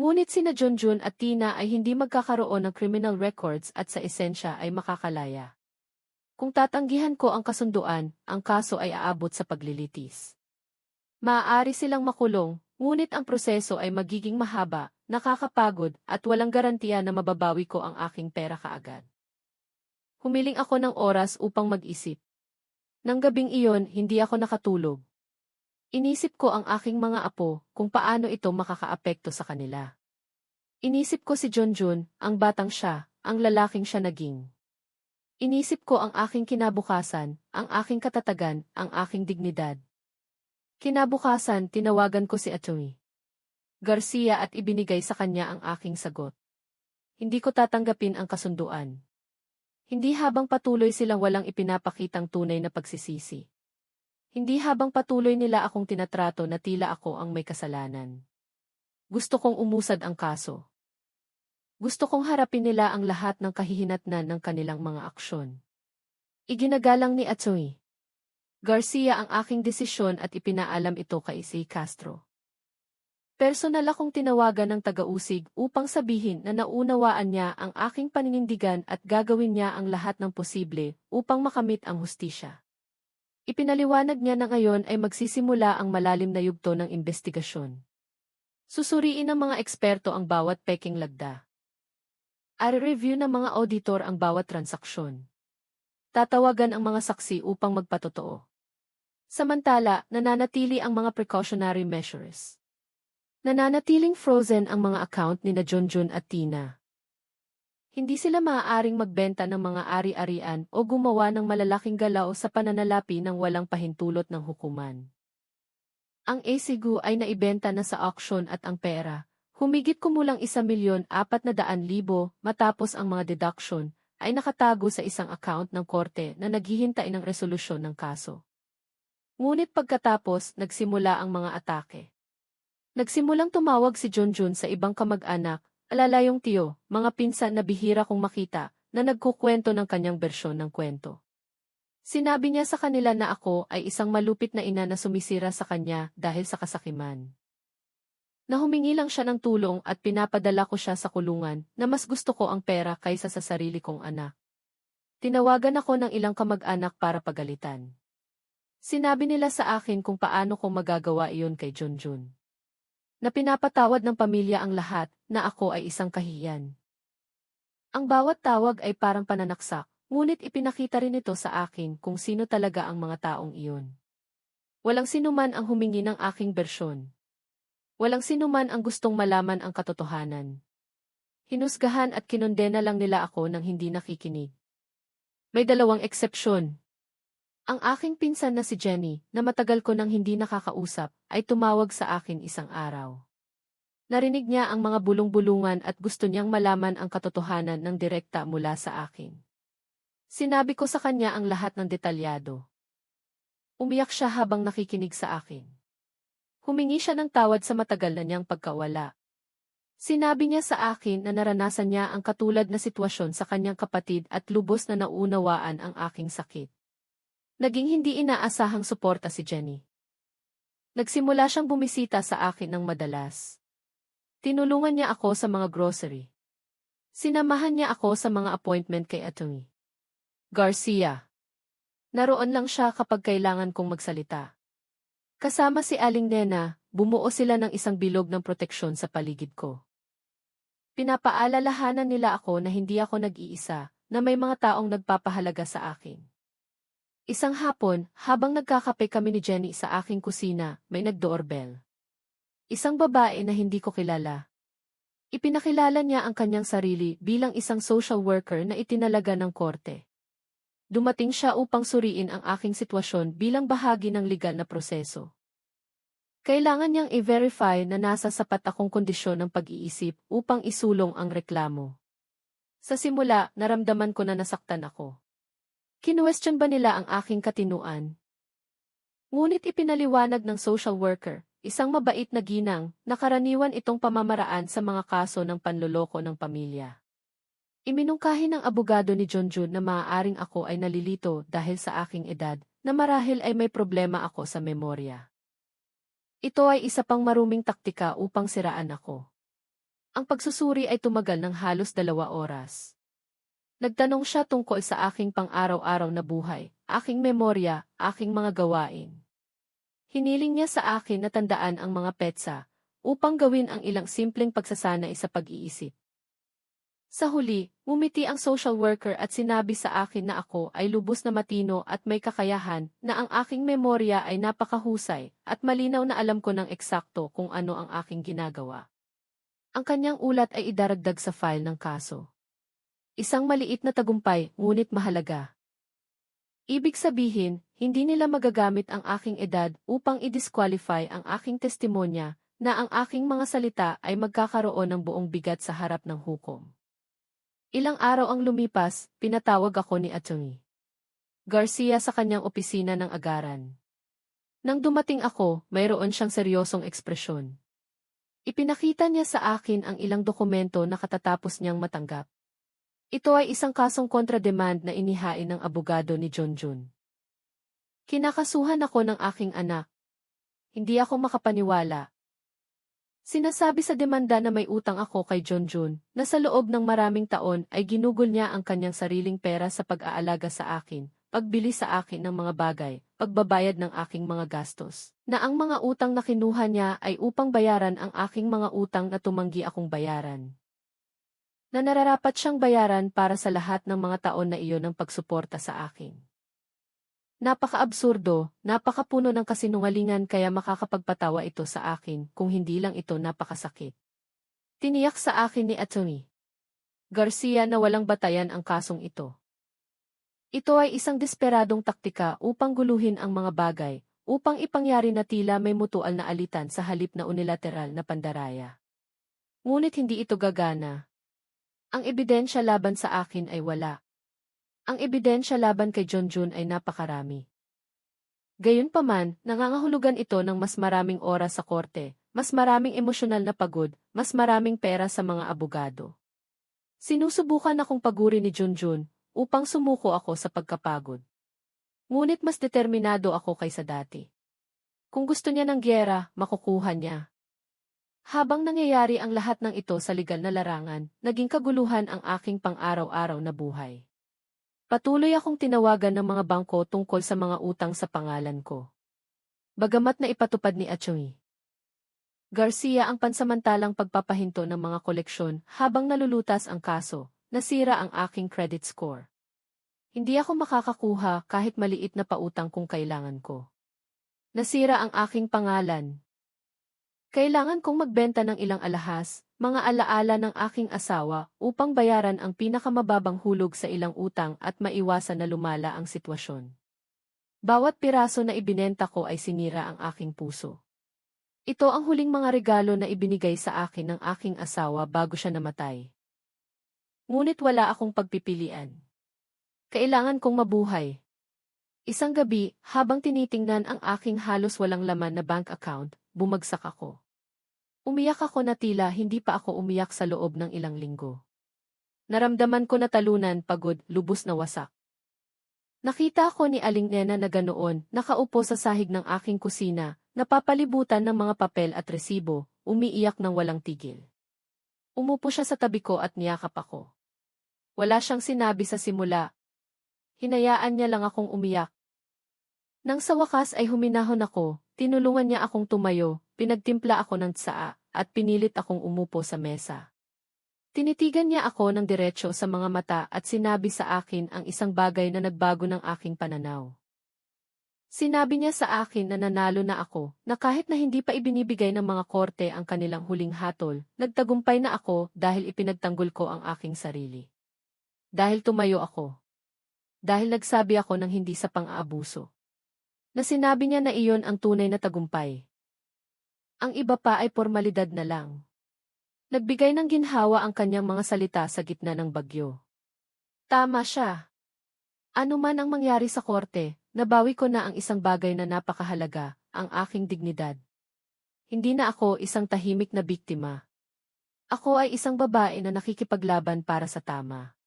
Ngunit sina Junjun at Tina ay hindi magkakaroon ng criminal records at sa esensya ay makakalaya. Kung tatanggihan ko ang kasunduan, ang kaso ay aabot sa paglilitis. Maaari silang makulong, ngunit ang proseso ay magiging mahaba, nakakapagod, at walang garantiya na mababawi ko ang aking pera kaagad. Humiling ako ng oras upang mag-isip. Nang gabing iyon, hindi ako nakatulog. Inisip ko ang aking mga apo, kung paano ito makakaapekto sa kanila. Inisip ko si Junjun, ang batang siya, ang lalaking siya naging. Inisip ko ang aking kinabukasan, ang aking katatagan, ang aking dignidad. Kinabukasan, tinawagan ko si Atty. Garcia at ibinigay sa kanya ang aking sagot. Hindi ko tatanggapin ang kasunduan. Hindi habang patuloy silang walang ipinapakitang tunay na pagsisisi. Hindi habang patuloy nila akong tinatrato na tila ako ang may kasalanan. Gusto kong umusad ang kaso. Gusto kong harapin nila ang lahat ng kahihinatnan ng kanilang mga aksyon. Iginagalang ni Atty. Garcia ang aking desisyon at ipinaalam ito kay C. Castro. Personal akong tinawagan ng taga-usig upang sabihin na naunawaan niya ang aking paninindigan at gagawin niya ang lahat ng posible upang makamit ang hustisya. Ipinaliwanag niya na ngayon ay magsisimula ang malalim na yugto ng investigasyon. Susuriin ng mga eksperto ang bawat peking lagda. I-review ng mga auditor ang bawat transaksyon. Tatawagan ang mga saksi upang magpatotoo. Samantala, nananatili ang mga precautionary measures. Nananatiling frozen ang mga account ni na Junjun at Tina. Hindi sila maaaring magbenta ng mga ari-arian o gumawa ng malalaking galaw sa pananalapi ng walang pahintulot ng hukuman. Ang ACGU ay naibenta na sa auction at ang pera, humigit kumulang 1,400,000 matapos ang mga deduction, ay nakatago sa isang account ng korte na naghihintay ng resolusyon ng kaso. Ngunit pagkatapos, nagsimula ang mga atake. Nagsimulang tumawag si Junjun sa ibang kamag-anak, alalayong tiyo, mga pinsan na bihira kong makita, na nagkukwento ng kanyang bersyon ng kwento. Sinabi niya sa kanila na ako ay isang malupit na ina na sumisira sa kanya dahil sa kasakiman. Na humingi lang siya ng tulong at pinapadala ko siya sa kulungan na mas gusto ko ang pera kaysa sa sarili kong anak. Tinawagan ako ng ilang kamag-anak para pagalitan. Sinabi nila sa akin kung paano ko magagawa iyon kay Junjun. Na pinapatawad ng pamilya ang lahat, na ako ay isang kahiyan. Ang bawat tawag ay parang pananaksak, ngunit ipinakita rin ito sa akin kung sino talaga ang mga taong iyon. Walang sinuman ang humingi ng aking bersyon. Walang sinuman ang gustong malaman ang katotohanan. Hinusgahan at kinondena lang nila ako nang hindi nakikinig. May dalawang eksepsyon. Ang aking pinsan na si Jenny, na matagal ko nang hindi nakakausap, ay tumawag sa akin isang araw. Narinig niya ang mga bulong-bulungan at gusto niyang malaman ang katotohanan ng direkta mula sa akin. Sinabi ko sa kanya ang lahat ng detalyado. Umiyak siya habang nakikinig sa akin. Humingi siya ng tawad sa matagal na niyang pagkawala. Sinabi niya sa akin na naranasan niya ang katulad na sitwasyon sa kanyang kapatid at lubos na naunawaan ang aking sakit. Naging hindi inaasahang suporta si Jenny. Nagsimula siyang bumisita sa akin ng madalas. Tinulungan niya ako sa mga grocery. Sinamahan niya ako sa mga appointment kay Atty. Garcia. Naroon lang siya kapag kailangan kong magsalita. Kasama si Aling Nena, bumuo sila ng isang bilog ng proteksyon sa paligid ko. Pinapaalalahanan nila ako na hindi ako nag-iisa, na may mga taong nagpapahalaga sa akin. Isang hapon, habang nagkakape kami ni Jenny sa aking kusina, may nag-doorbell. Isang babae na hindi ko kilala. Ipinakilala niya ang kanyang sarili bilang isang social worker na itinalaga ng korte. Dumating siya upang suriin ang aking sitwasyon bilang bahagi ng legal na proseso. Kailangan niyang i-verify na nasa sapat akong kondisyon ng pag-iisip upang isulong ang reklamo. Sa simula, naramdaman ko na nasaktan ako. Kinuwestiyon ba nila ang aking katinuan? Ngunit ipinaliwanag ng social worker, isang mabait na ginang, na karaniwan itong pamamaraan sa mga kaso ng panloloko ng pamilya. Iminungkahi ng abogado ni Junjun na maaaring ako ay nalilito dahil sa aking edad, na marahil ay may problema ako sa memorya. Ito ay isa pang maruming taktika upang siraan ako. Ang pagsusuri ay tumagal ng halos 2 oras. Nagtanong siya tungkol sa aking pang-araw-araw na buhay, aking memorya, aking mga gawain. Hiniling niya sa akin na tandaan ang mga petsa, upang gawin ang ilang simpleng pagsasanay sa pag-iisip. Sa huli, ngumiti ang social worker at sinabi sa akin na ako ay lubos na matino at may kakayahan, na ang aking memorya ay napakahusay, at malinaw na alam ko ng eksakto kung ano ang aking ginagawa. Ang kanyang ulat ay idaragdag sa file ng kaso. Isang maliit na tagumpay, ngunit mahalaga. Ibig sabihin, hindi nila magagamit ang aking edad upang i-disqualify ang aking testimonya na ang aking mga salita ay magkakaroon ng buong bigat sa harap ng hukom. Ilang araw ang lumipas, pinatawag ako ni Atty. Garcia sa kanyang opisina ng agaran. Nang dumating ako, mayroon siyang seryosong ekspresyon. Ipinakita niya sa akin ang ilang dokumento na katatapos niyang matanggap. Ito ay isang kasong kontra-demand na inihain ng abogado ni Junjun. Kinakasuhan ako ng aking anak. Hindi ako makapaniwala. Sinasabi sa demanda na may utang ako kay Junjun, na sa loob ng maraming taon ay ginugol niya ang kanyang sariling pera sa pag-aalaga sa akin, pagbili sa akin ng mga bagay, pagbabayad ng aking mga gastos, na ang mga utang na kinuha niya ay upang bayaran ang aking mga utang na tumanggi akong bayaran. Na nararapat siyang bayaran para sa lahat ng mga taon na iyon ng pagsuporta sa akin. Napaka-absurdo, napakapuno ng kasinungalingan kaya makakapagpatawa ito sa akin kung hindi lang ito napakasakit. Tiniyak sa akin ni Atty. Garcia na walang batayan ang kasong ito. Ito ay isang desperadong taktika upang guluhin ang mga bagay, upang ipangyari na tila may mutual na alitan sa halip na unilateral na pandaraya. Ngunit hindi ito gagana. Ang ebidensya laban sa akin ay wala. Ang ebidensya laban kay Junjun ay napakarami. Gayunpaman, nangangahulugan ito ng mas maraming oras sa korte, mas maraming emosyonal na pagod, mas maraming pera sa mga abogado. Sinusubukan akong pagurin ni Junjun upang sumuko ako sa pagkapagod. Ngunit mas determinado ako kaysa dati. Kung gusto niya ng gyera, makukuha niya. Habang nangyayari ang lahat ng ito sa legal na larangan, naging kaguluhan ang aking pang-araw-araw na buhay. Patuloy akong tinawagan ng mga bangko tungkol sa mga utang sa pangalan ko. Bagamat na ipatupad ni Atty. Garcia ang pansamantalang pagpapahinto ng mga koleksyon habang nalulutas ang kaso, nasira ang aking credit score. Hindi ako makakakuha kahit maliit na pautang kung kailangan ko. Nasira ang aking pangalan. Kailangan kong magbenta ng ilang alahas, mga alaala ng aking asawa, upang bayaran ang pinakamababang hulog sa ilang utang at maiwasan na lumala ang sitwasyon. Bawat piraso na ibinenta ko ay sinira ang aking puso. Ito ang huling mga regalo na ibinigay sa akin ng aking asawa bago siya namatay. Ngunit wala akong pagpipilian. Kailangan kong mabuhay. Isang gabi, habang tinitingnan ang aking halos walang laman na bank account, bumagsak ako. Umiyak ako na tila hindi pa ako umiyak sa loob ng ilang linggo. Naramdaman ko na talunan, pagod, lubos na wasak. Nakita ko ni Aling Nena na ganoon, nakaupo sa sahig ng aking kusina, napapalibutan ng mga papel at resibo, umiiyak ng walang tigil. Umupo siya sa tabi ko at niyakap ako. Wala siyang sinabi sa simula. Hinayaan niya lang akong umiyak. Nang sa wakas ay huminahon ako, tinulungan niya akong tumayo, pinagtimpla ako ng tsaa, at pinilit akong umupo sa mesa. Tinitigan niya ako ng diretso sa mga mata at sinabi sa akin ang isang bagay na nagbago ng aking pananaw. Sinabi niya sa akin na nanalo na ako, na kahit na hindi pa ibinibigay ng mga korte ang kanilang huling hatol, nagtagumpay na ako dahil ipinagtanggol ko ang aking sarili. Dahil tumayo ako. Dahil nagsabi ako ng hindi sa pang-aabuso. Na sinabi niya na iyon ang tunay na tagumpay. Ang iba pa ay formalidad na lang. Nagbigay ng ginhawa ang kanyang mga salita sa gitna ng bagyo. Tama siya. Ano man ang mangyari sa korte, nabawi ko na ang isang bagay na napakahalaga, ang aking dignidad. Hindi na ako isang tahimik na biktima. Ako ay isang babae na nakikipaglaban para sa tama.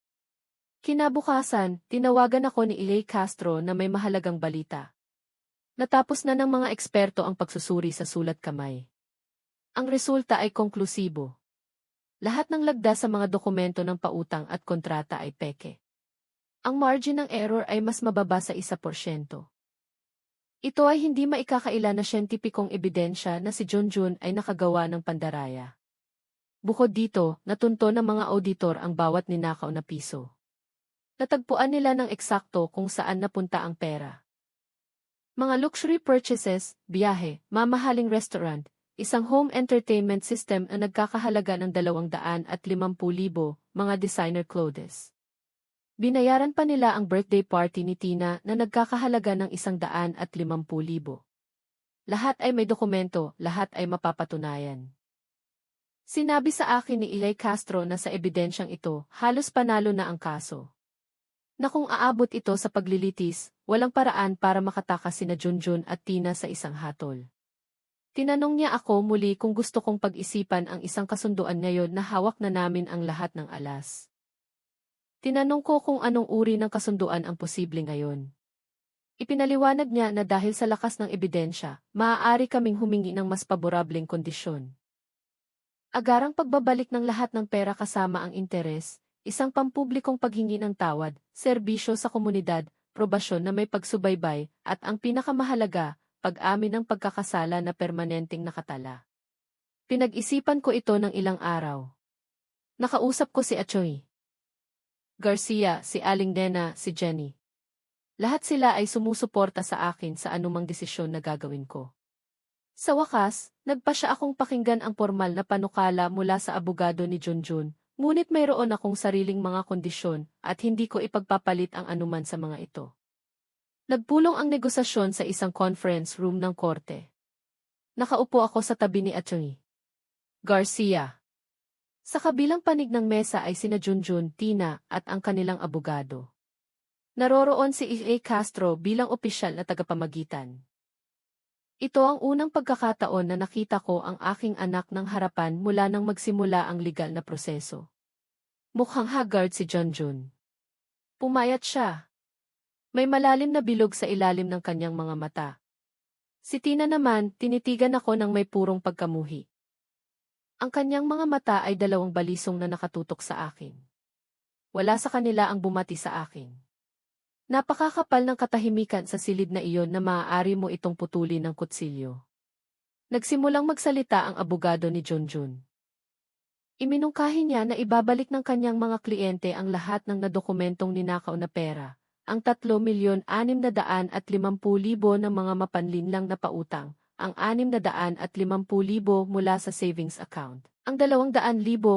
Kinabukasan, tinawagan ako ni Ilay Castro na may mahalagang balita. Natapos na ng mga eksperto ang pagsusuri sa sulat kamay. Ang resulta ay konklusibo. Lahat ng lagda sa mga dokumento ng pautang at kontrata ay peke. Ang margin ng error ay mas mababa sa 1%. Ito ay hindi maikakaila na siyentipikong ebidensya na si Junjun ay nakagawa ng pandaraya. Bukod dito, natunto ng mga auditor ang bawat ninakaw na piso. Natagpuan nila ng eksakto kung saan napunta ang pera. Mga luxury purchases, biyahe, mamahaling restaurant, isang home entertainment system na nagkakahalaga ng 250,000, mga designer clothes. Binayaran pa nila ang birthday party ni Tina na nagkakahalaga ng 150,000. Lahat ay may dokumento, lahat ay mapapatunayan. Sinabi sa akin ni Ilay Castro na sa ebidensyang ito, halos panalo na ang kaso. Na kung aabot ito sa paglilitis, walang paraan para makatakas sina Junjun at Tina sa isang hatol. Tinanong niya ako muli kung gusto kong pag-isipan ang isang kasunduan ngayon na hawak na namin ang lahat ng alas. Tinanong ko kung anong uri ng kasunduan ang posible ngayon. Ipinaliwanag niya na dahil sa lakas ng ebidensya, maaari kaming humingi ng mas paborableng kondisyon. Agarang pagbabalik ng lahat ng pera kasama ang interes, isang pampublikong paghingi ng tawad, serbisyo sa komunidad, probasyon na may pagsubaybay, at ang pinakamahalaga, pag-amin ng pagkakasala na permanenteng nakatala. Pinag-isipan ko ito ng ilang araw. Nakausap ko si Achoy Garcia, si Aling Nena, si Jenny. Lahat sila ay sumusuporta sa akin sa anumang desisyon na gagawin ko. Sa wakas, nagpa siya akong pakinggan ang formal na panukala mula sa abogado ni Junjun, ngunit mayroon akong sariling mga kondisyon at hindi ko ipagpapalit ang anuman sa mga ito. Nagpulong ang negosasyon sa isang conference room ng korte. Nakaupo ako sa tabi ni Atty. Garcia. Sa kabilang panig ng mesa ay sina Junjun, Tina, at ang kanilang abogado. Naroroon si E.A. Castro bilang opisyal na tagapamagitan. Ito ang unang pagkakataon na nakita ko ang aking anak ng harapan mula nang magsimula ang legal na proseso. Mukhang haggard si Junjun. Pumayat siya. May malalim na bilog sa ilalim ng kanyang mga mata. Si Tina naman, tinitigan ako ng may purong pagkamuhi. Ang kanyang mga mata ay dalawang balisong na nakatutok sa akin. Wala sa kanila ang bumati sa akin. Napakakapal ng katahimikan sa silid na iyon na maaari mo itong putulin ng kutsilyo. Nagsimulang magsalita ang abogado ni Junjun. Iminungkahi niya na ibabalik ng kanyang mga kliyente ang lahat ng nadokumentong ninakaw na pera, ang 3,650,000 ng mga mapanlinlang na pautang, ang 650,000 mula sa savings account, ang 200,000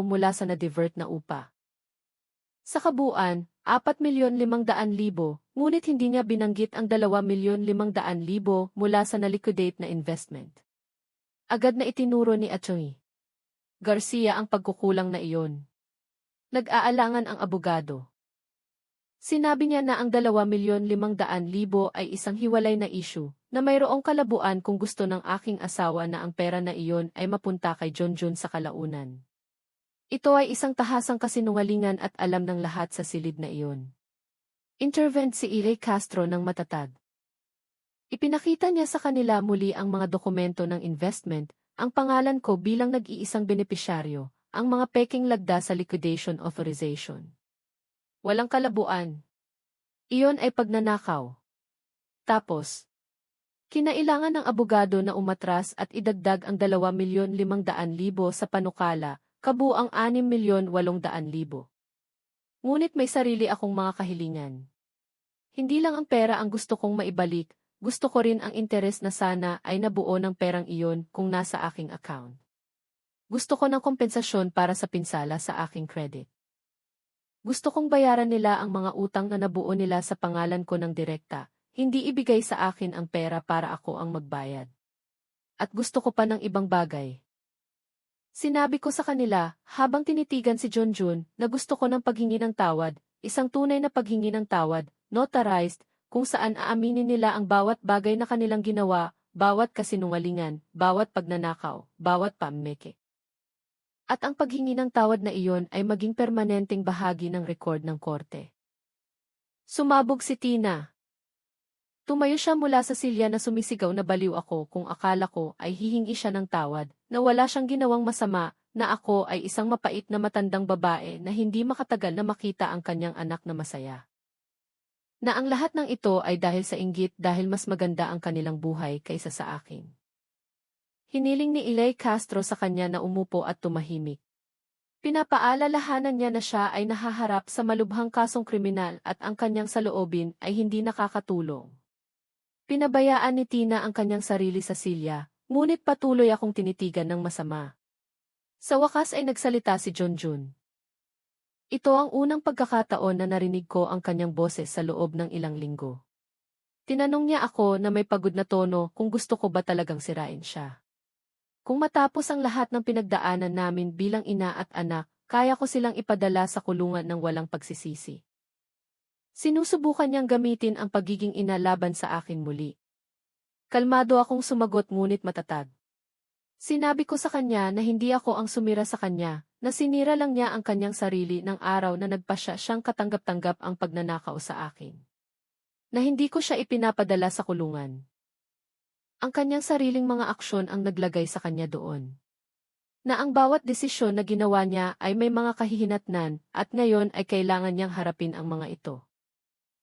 mula sa na-divert na upa. Sa kabuuan, 4,500,000, ngunit hindi niya binanggit ang 2,500,000 mula sa na-liquidate na investment. Agad na itinuro ni Atty. Garcia ang pagkukulang na iyon. Nag-aalangan ang abogado. Sinabi niya na ang 2,500,000 ay isang hiwalay na issue, na mayroong kalabuan kung gusto ng aking asawa na ang pera na iyon ay mapunta kay Junjun sa kalaunan. Ito ay isang tahasang kasinungalingan at alam ng lahat sa silid na iyon. Intervened si E.A. Castro ng matatag. Ipinakita niya sa kanila muli ang mga dokumento ng investment, ang pangalan ko bilang nag-iisang benepisyaryo, ang mga peking lagda sa liquidation authorization. Walang kalabuan. Iyon ay pagnanakaw. Tapos, kinailangan ng abogado na umatras at idagdag ang 2,500,000 sa panukala, kabuang 6,800,000. Ngunit may sarili akong mga kahilingan. Hindi lang ang pera ang gusto kong maibalik, gusto ko rin ang interes na sana ay nabuo ng perang iyon kung nasa aking account. Gusto ko ng kompensasyon para sa pinsala sa aking credit. Gusto kong bayaran nila ang mga utang na nabuo nila sa pangalan ko ng direkta, hindi ibigay sa akin ang pera para ako ang magbayad. At gusto ko pa ng ibang bagay. Sinabi ko sa kanila, habang tinitigan si Junjun, na gusto ko ng paghingi ng tawad, isang tunay na paghingi ng tawad, notarized, kung saan aaminin nila ang bawat bagay na kanilang ginawa, bawat kasinungalingan, bawat pagnanakaw, bawat pameke. At ang paghingi ng tawad na iyon ay maging permanenteng bahagi ng record ng korte. Sumabog si Tina. Tumayo siya mula sa silya na sumisigaw na baliw ako kung akala ko ay hihingi siya ng tawad, na wala siyang ginawang masama, na ako ay isang mapait na matandang babae na hindi makatagal na makita ang kanyang anak na masaya. Na ang lahat ng ito ay dahil sa inggit dahil mas maganda ang kanilang buhay kaysa sa akin. Hiniling ni E.A. Castro sa kanya na umupo at tumahimik. Pinapaalalahanan niya na siya ay nahaharap sa malubhang kasong kriminal at ang kanyang saloobin ay hindi nakakatulong. Pinabayaan ni Tina ang kanyang sarili sa silya, ngunit patuloy akong tinitigan ng masama. Sa wakas ay nagsalita si Junjun. Ito ang unang pagkakataon na narinig ko ang kanyang boses sa loob ng ilang linggo. Tinanong niya ako na may pagod na tono kung gusto ko ba talagang sirain siya. Kung matapos ang lahat ng pinagdaanan namin bilang ina at anak, kaya ko silang ipadala sa kulungan ng walang pagsisisi. Sinusubukan niyang gamitin ang pagiging ina laban sa akin muli. Kalmado akong sumagot ngunit matatag. Sinabi ko sa kanya na hindi ako ang sumira sa kanya, na sinira lang niya ang kanyang sarili ng araw na nagpasya siyang katanggap-tanggap ang pagnanakaw sa akin. Na hindi ko siya ipinapadala sa kulungan. Ang kanyang sariling mga aksyon ang naglagay sa kanya doon. Na ang bawat desisyon na ginawa niya ay may mga kahihinatnan at ngayon ay kailangan niyang harapin ang mga ito.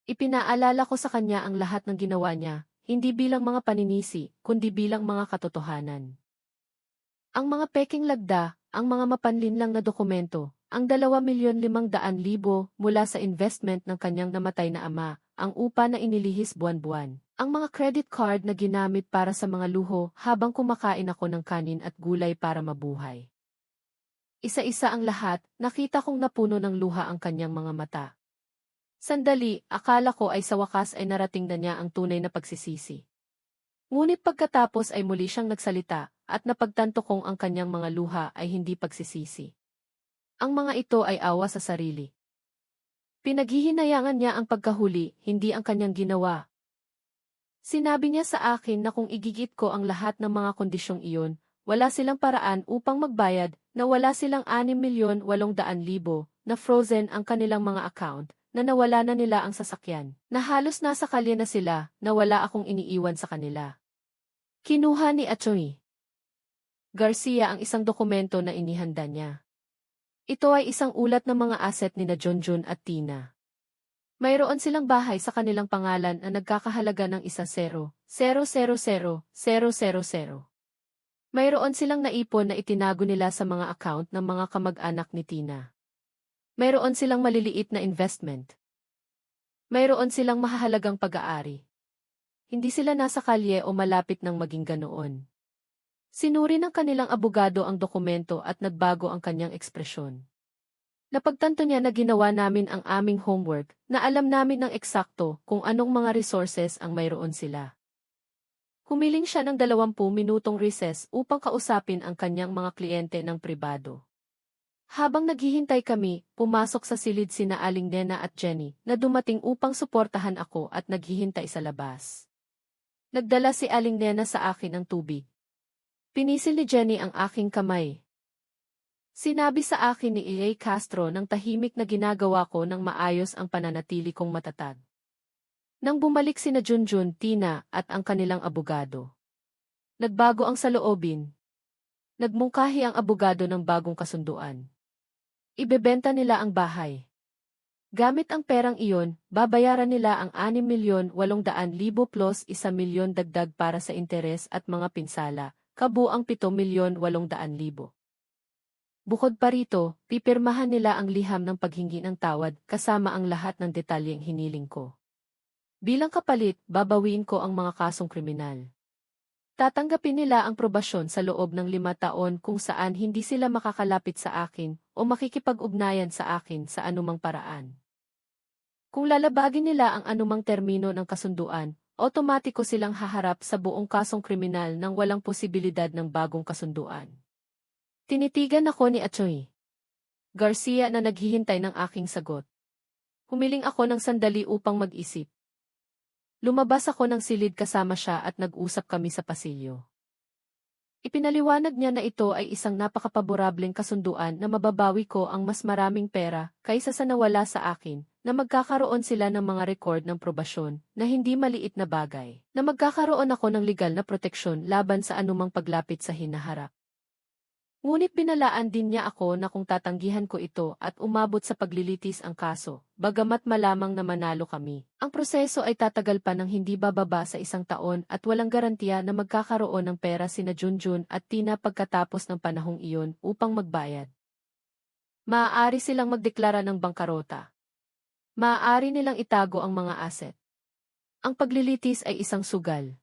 Ipinaalala ko sa kanya ang lahat ng ginawa niya, hindi bilang mga paninisi, kundi bilang mga katotohanan. Ang mga peking lagda, ang mga mapanlinlang na dokumento, ang 2,500,000 mula sa investment ng kanyang namatay na ama, ang upa na inilihis buwan-buwan, ang mga credit card na ginamit para sa mga luho habang kumakain ako ng kanin at gulay para mabuhay. Isa-isa ang lahat, nakita kong napuno ng luha ang kanyang mga mata. Sandali, akala ko ay sa wakas ay narating na niya ang tunay na pagsisisi. Ngunit pagkatapos ay muli siyang nagsalita, at napagtanto kong ang kanyang mga luha ay hindi pagsisisi. Ang mga ito ay awa sa sarili. Pinaghihinayangan niya ang pagkahuli, hindi ang kanyang ginawa. Sinabi niya sa akin na kung igigit ko ang lahat ng mga kondisyong iyon, wala silang paraan upang magbayad, na wala silang 6,800,000, na frozen ang kanilang mga account, na nawala na nila ang sasakyan, na halos nasa kalye na sila, na wala akong iniiwan sa kanila. Kinuha ni Atty. Garcia ang isang dokumento na inihanda niya. Ito ay isang ulat ng mga asset ni na Junjun at Tina. Mayroon silang bahay sa kanilang pangalan na nagkakahalaga ng 1,000,000,000. Mayroon silang naipon na itinago nila sa mga account ng mga kamag-anak ni Tina. Mayroon silang maliliit na investment. Mayroon silang mahahalagang pag-aari. Hindi sila nasa kalye o malapit ng maging ganoon. Sinuri ng kanilang abogado ang dokumento at nagbago ang kanyang ekspresyon. Napagtanto niya na ginawa namin ang aming homework, na alam namin ng eksakto kung anong mga resources ang mayroon sila. Humiling siya ng 20 minutong recess upang kausapin ang kanyang mga kliyente ng pribado. Habang naghihintay kami, pumasok sa silid sina Aling Nena at Jenny na dumating upang suportahan ako at naghihintay sa labas. Nagdala si Aling Nena sa akin ng tubig. Pinisil ni Jenny ang aking kamay. Sinabi sa akin ni E.A. Castro ng tahimik na ginagawa ko ng maayos ang pananatili kong matatag. Nang bumalik sina Junjun, Tina at ang kanilang abogado. Nagbago ang saloobin. Nagmungkahi ang abogado ng bagong kasunduan. Ibebenta nila ang bahay. Gamit ang perang iyon, babayaran nila ang 6,800,000 plus 1,000,000 dagdag para sa interes at mga pinsala. Kabuang 7,800,000. Bukod pa rito, pipirmahan nila ang liham ng paghingi ng tawad kasama ang lahat ng detalyeng hiniling ko. Bilang kapalit, babawiin ko ang mga kasong kriminal. Tatanggapin nila ang probasyon sa loob ng 5 taon kung saan hindi sila makakalapit sa akin o makikipag-ugnayan sa akin sa anumang paraan. Kung lalabagin nila ang anumang termino ng kasunduan, otomatiko silang haharap sa buong kasong kriminal nang walang posibilidad ng bagong kasunduan. Tinitigan ako ni Atty. Garcia na naghihintay ng aking sagot. Humiling ako ng sandali upang mag-isip. Lumabas ako ng silid kasama siya at nag-usap kami sa pasilyo. Ipinaliwanag niya na ito ay isang napakapaborableng kasunduan na mababawi ko ang mas maraming pera kaysa sa nawala sa akin, na magkakaroon sila ng mga record ng probasyon na hindi maliit na bagay, na magkakaroon ako ng legal na proteksyon laban sa anumang paglapit sa hinaharap. Ngunit binalaan din niya ako na kung tatanggihan ko ito at umabot sa paglilitis ang kaso, bagamat malamang na manalo kami, ang proseso ay tatagal pa ng hindi bababa sa 1 taon at walang garantiya na magkakaroon ng pera sina Junjun at Tina pagkatapos ng panahong iyon upang magbayad. Maaari silang magdeklara ng bangkarota. Maaari nilang itago ang mga asset. Ang paglilitis ay isang sugal.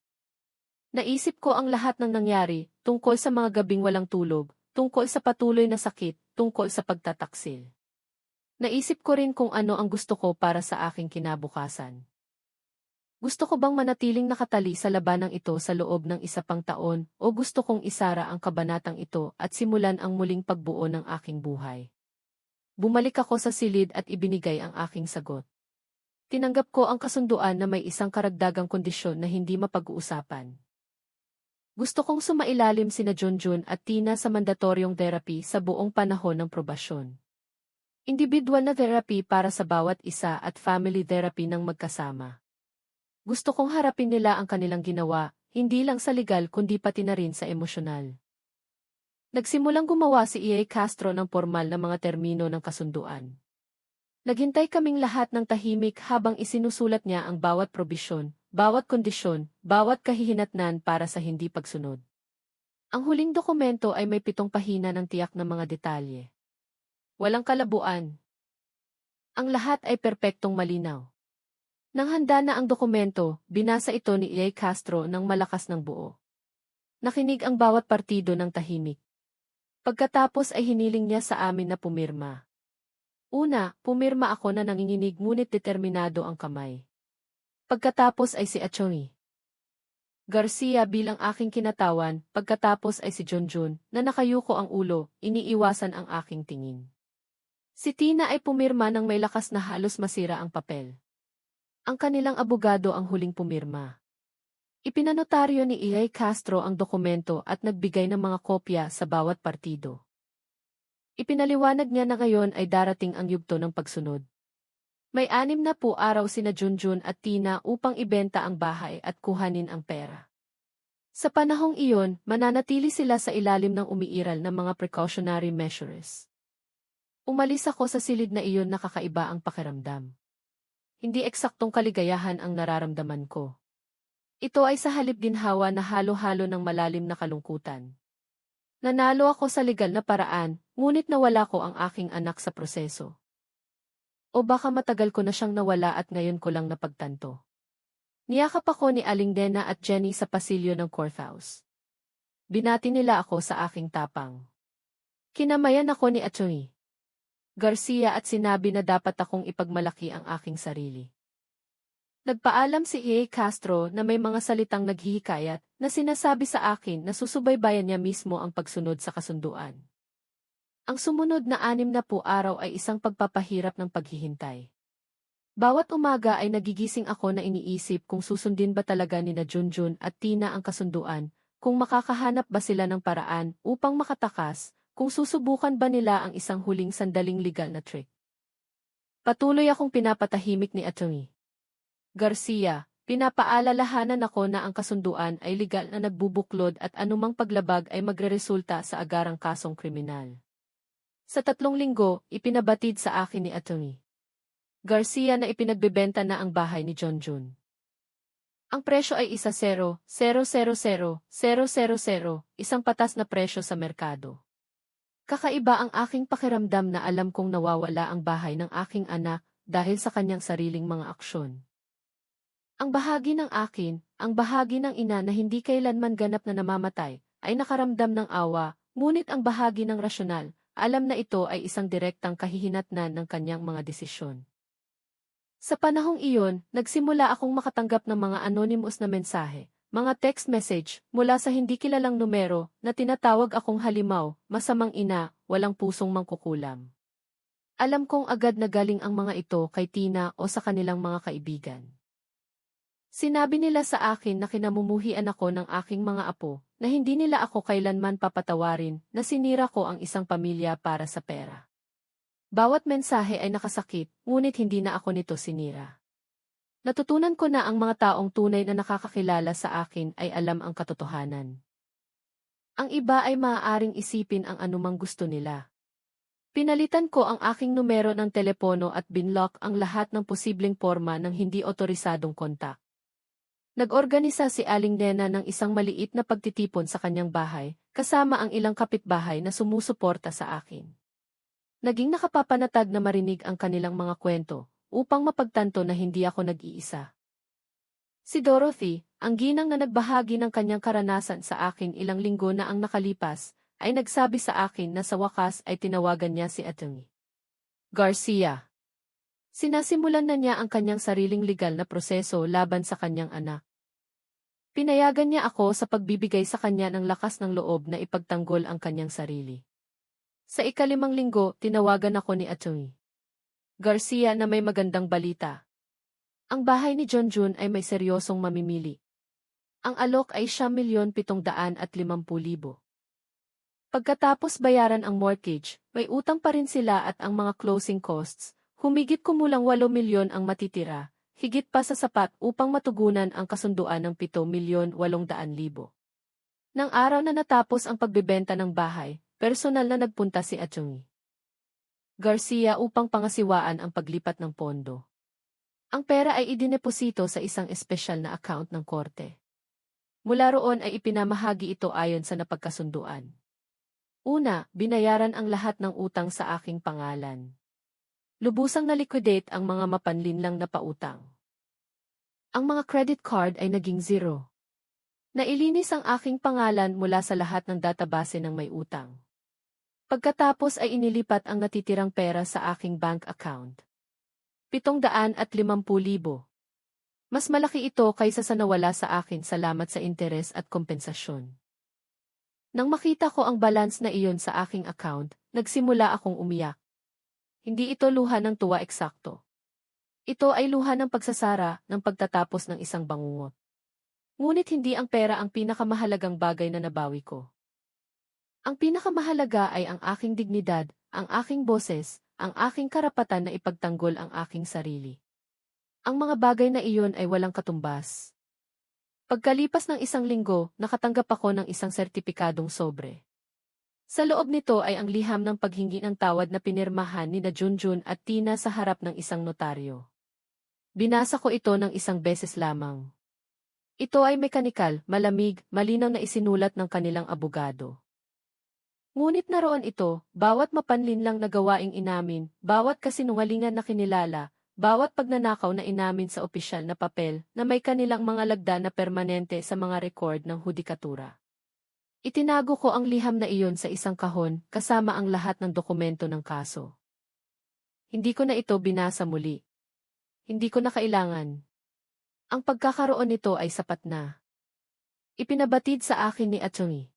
Naisip ko ang lahat ng nangyari, tungkol sa mga gabing walang tulog, tungkol sa patuloy na sakit, tungkol sa pagtataksil. Naisip ko rin kung ano ang gusto ko para sa aking kinabukasan. Gusto ko bang manatiling nakatali sa labanang ito sa loob ng 1 pang taon o gusto kong isara ang kabanatang ito at simulan ang muling pagbuo ng aking buhay? Bumalik ako sa silid at ibinigay ang aking sagot. Tinanggap ko ang kasunduan na may isang karagdagang kondisyon na hindi mapag-uusapan. Gusto kong sumailalim sina Junjun at Tina sa mandatoryong therapy sa buong panahon ng probasyon. Individual na therapy para sa bawat isa at family therapy ng magkasama. Gusto kong harapin nila ang kanilang ginawa, hindi lang sa legal kundi pati na rin sa emosyonal. Nagsimulang gumawa si E.A. Castro ng formal na mga termino ng kasunduan. Naghintay kaming lahat ng tahimik habang isinusulat niya ang bawat probisyon, bawat kondisyon, bawat kahihinatnan para sa hindi pagsunod. Ang huling dokumento ay may 7 pahina ng tiyak na mga detalye. Walang kalabuan. Ang lahat ay perpektong malinaw. Nang handa na ang dokumento, binasa ito ni E.A. Castro ng malakas ng buo. Nakinig ang bawat partido ng tahimik. Pagkatapos ay hiniling niya sa amin na pumirma. Una, pumirma ako na nanginginig ngunit determinado ang kamay. Pagkatapos ay si Atty. Garcia bilang aking kinatawan, pagkatapos ay si Junjun, na nakayuko ang ulo, iniiwasan ang aking tingin. Si Tina ay pumirma nang may lakas na halos masira ang papel. Ang kanilang abogado ang huling pumirma. Ipinanotaryo ni E.A. Castro ang dokumento at nagbigay ng mga kopya sa bawat partido. Ipinaliwanag niya na ngayon ay darating ang yugto ng pagsunod. May 6 na po araw sina Junjun at Tina upang ibenta ang bahay at kuhanin ang pera. Sa panahong iyon, mananatili sila sa ilalim ng umiiral na mga precautionary measures. Umalis ako sa silid na iyon na kakaiba ang pakiramdam. Hindi eksaktong kaligayahan ang nararamdaman ko. Ito ay sa halip ginhawa na halo-halo ng malalim na kalungkutan. Nanalo ako sa legal na paraan, ngunit nawala ko ang aking anak sa proseso. O baka matagal ko na siyang nawala at ngayon ko lang napagtanto. Niyakap ako ni Aling Dena at Jenny sa pasilyo ng courthouse. Binati nila ako sa aking tapang. Kinamayan ako ni Atty. Garcia at sinabi na dapat akong ipagmalaki ang aking sarili. Nagpaalam si E.A. Castro na may mga salitang naghihikayat na sinasabi sa akin na susubaybayan niya mismo ang pagsunod sa kasunduan. Ang sumunod na 6 na po araw ay isang pagpapahirap ng paghihintay. Bawat umaga ay nagigising ako na iniisip kung susundin ba talaga nina Junjun at Tina ang kasunduan, kung makakahanap ba sila ng paraan upang makatakas, kung susubukan ba nila ang isang huling sandaling legal na trick. Patuloy akong pinapatahimik ni Atty. Garcia, pinapaalalahanan ako na ang kasunduan ay legal na nagbubuklod at anumang paglabag ay magreresulta sa agarang kasong kriminal. Sa 3 linggo, ipinabatid sa akin ni Atty. Garcia na ipinagbebenta na ang bahay ni Junjun. Ang presyo ay 1,000,000,000, isang patas na presyo sa merkado. Kakaiba ang aking pakiramdam na alam kong nawawala ang bahay ng aking anak dahil sa kanyang sariling mga aksyon. Ang bahagi ng akin, ang bahagi ng ina na hindi kailanman ganap na namamatay, ay nakaramdam ng awa, ngunit ang bahagi ng rasyonal, alam na ito ay isang direktang kahihinatnan ng kanyang mga desisyon. Sa panahong iyon, nagsimula akong makatanggap ng mga anonymous na mensahe, mga text message, mula sa hindi kilalang numero, na tinatawag akong halimaw, masamang ina, walang pusong mangkukulam. Alam kong agad na galing ang mga ito kay Tina o sa kanilang mga kaibigan. Sinabi nila sa akin na kinamumuhian ako ng aking mga apo, na hindi nila ako kailanman papatawarin, na sinira ko ang isang pamilya para sa pera. Bawat mensahe ay nakasakit, ngunit hindi na ako nito sinira. Natutunan ko na ang mga taong tunay na nakakakilala sa akin ay alam ang katotohanan. Ang iba ay maaaring isipin ang anumang gusto nila. Pinalitan ko ang aking numero ng telepono at binlock ang lahat ng posibleng porma ng hindi otorisadong kontak. Nag-organisa si Aling Dena ng isang maliit na pagtitipon sa kanyang bahay, kasama ang ilang kapitbahay na sumusuporta sa akin. Naging nakapapanatag na marinig ang kanilang mga kwento, upang mapagtanto na hindi ako nag-iisa. Si Dorothy, ang ginang na nagbahagi ng kanyang karanasan sa akin ilang linggo na ang nakalipas, ay nagsabi sa akin na sa wakas ay tinawagan niya si Atty. Garcia. Sinasimulan na niya ang kanyang sariling legal na proseso laban sa kanyang anak. Pinayagan niya ako sa pagbibigay sa kanya ng lakas ng loob na ipagtanggol ang kanyang sarili. Sa 5 linggo, tinawagan ako ni Atty. Garcia na may magandang balita. Ang bahay ni Junjun ay may seryosong mamimili. Ang alok ay 7,750,000. Pagkatapos bayaran ang mortgage, may utang pa rin sila at ang mga closing costs, humigit kumulang 8 milyon ang matitira, higit pa sa sapat upang matugunan ang kasunduan ng 7,800,000. Nang araw na natapos ang pagbebenta ng bahay, personal na nagpunta si Atty. Garcia upang pangasiwaan ang paglipat ng pondo. Ang pera ay idineposito sa isang espesyal na account ng korte. Mula roon ay ipinamahagi ito ayon sa napagkasunduan. Una, binayaran ang lahat ng utang sa aking pangalan. Lubusang na-liquidate ang mga mapanlinlang na pautang. Ang mga credit card ay naging zero. Nailinis ang aking pangalan mula sa lahat ng database ng may utang. Pagkatapos ay inilipat ang natitirang pera sa aking bank account. 750,000. Mas malaki ito kaysa sa nawala sa akin salamat sa interes at kompensasyon. Nang makita ko ang balance na iyon sa aking account, nagsimula akong umiyak. Hindi ito luha ng tuwa eksakto. Ito ay luha ng pagsasara ng pagtatapos ng isang bangungot. Ngunit hindi ang pera ang pinakamahalagang bagay na nabawi ko. Ang pinakamahalaga ay ang aking dignidad, ang aking boses, ang aking karapatan na ipagtanggol ang aking sarili. Ang mga bagay na iyon ay walang katumbas. Pagkalipas ng isang linggo, nakatanggap ako ng isang sertipikadong sobre. Sa loob nito ay ang liham ng paghingi ng tawad na pinirmahan ni Junjun at Tina sa harap ng isang notaryo. Binasa ko ito ng isang beses lamang. Ito ay mekanikal, malamig, malinaw na isinulat ng kanilang abogado. Ngunit naroon ito, bawat mapanlinlang na gawaing inamin, bawat kasinungalingan na kinilala, bawat pagnanakaw na inamin sa opisyal na papel na may kanilang mga lagda na permanente sa mga record ng hudikatura. Itinago ko ang liham na iyon sa isang kahon kasama ang lahat ng dokumento ng kaso. Hindi ko na ito binasa muli. Hindi ko na kailangan. Ang pagkakaroon nito ay sapat na. Ipinabatid sa akin ni Atty.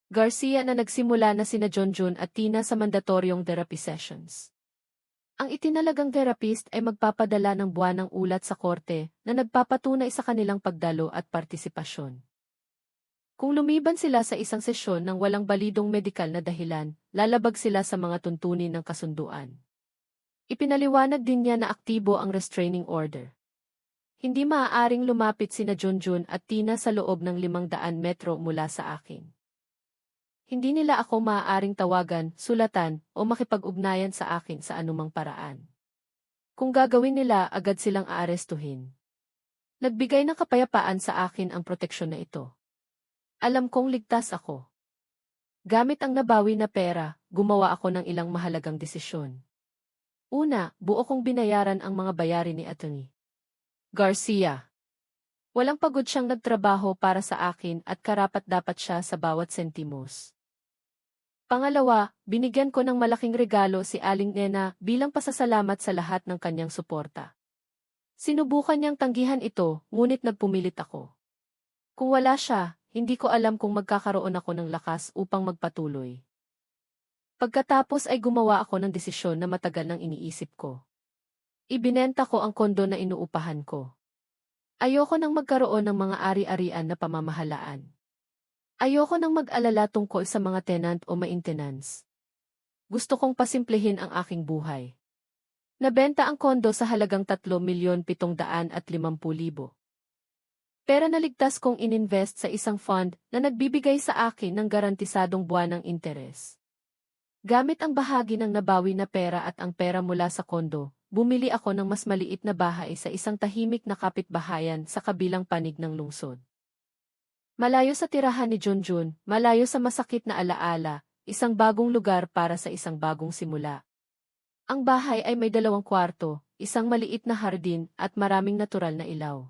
Garcia na nagsimula na sina Junjun at Tina sa mandatoryong therapy sessions. Ang itinalagang therapist ay magpapadala ng buwanang ulat sa korte na nagpapatunay sa kanilang pagdalo at partisipasyon. Kung lumiban sila sa isang sesyon ng walang balidong medikal na dahilan, lalabag sila sa mga tuntunin ng kasunduan. Ipinaliwanag din niya na aktibo ang restraining order. Hindi maaaring lumapit sina Junjun at Tina sa loob ng 500 metro mula sa akin. Hindi nila ako maaaring tawagan, sulatan, o makipag-ugnayan sa akin sa anumang paraan. Kung gagawin nila, agad silang aarestuhin. Nagbigay ng kapayapaan sa akin ang proteksyon na ito. Alam kong ligtas ako. Gamit ang nabawi na pera, gumawa ako ng ilang mahalagang desisyon. Una, buo kong binayaran ang mga bayari ni Atty. Garcia. Walang pagod siyang nagtrabaho para sa akin at karapat-dapat siya sa bawat sentimos. Pangalawa, binigyan ko ng malaking regalo si Aling Nena bilang pasasalamat sa lahat ng kanyang suporta. Sinubukan niyang tanggihan ito, ngunit nagpumilit ako. Kung wala siya, hindi ko alam kung magkakaroon ako ng lakas upang magpatuloy. Pagkatapos ay gumawa ako ng desisyon na matagal nang iniisip ko. Ibinenta ko ang kondo na inuupahan ko. Ayoko nang magkaroon ng mga ari-arian na pamamahalaan. Ayoko nang mag-alala tungkol sa mga tenant o maintenance. Gusto kong pasimplehin ang aking buhay. Nabenta ang kondo sa halagang 3,750,000. Pera na ligtas kong ininvest sa isang fund na nagbibigay sa akin ng garantisadong buwanang interes. Gamit ang bahagi ng nabawi na pera at ang pera mula sa kondo, bumili ako ng mas maliit na bahay sa isang tahimik na kapitbahayan sa kabilang panig ng lungsod. Malayo sa tirahan ni Junjun, malayo sa masakit na alaala, isang bagong lugar para sa isang bagong simula. Ang bahay ay may 2 kwarto, isang maliit na hardin at maraming natural na ilaw.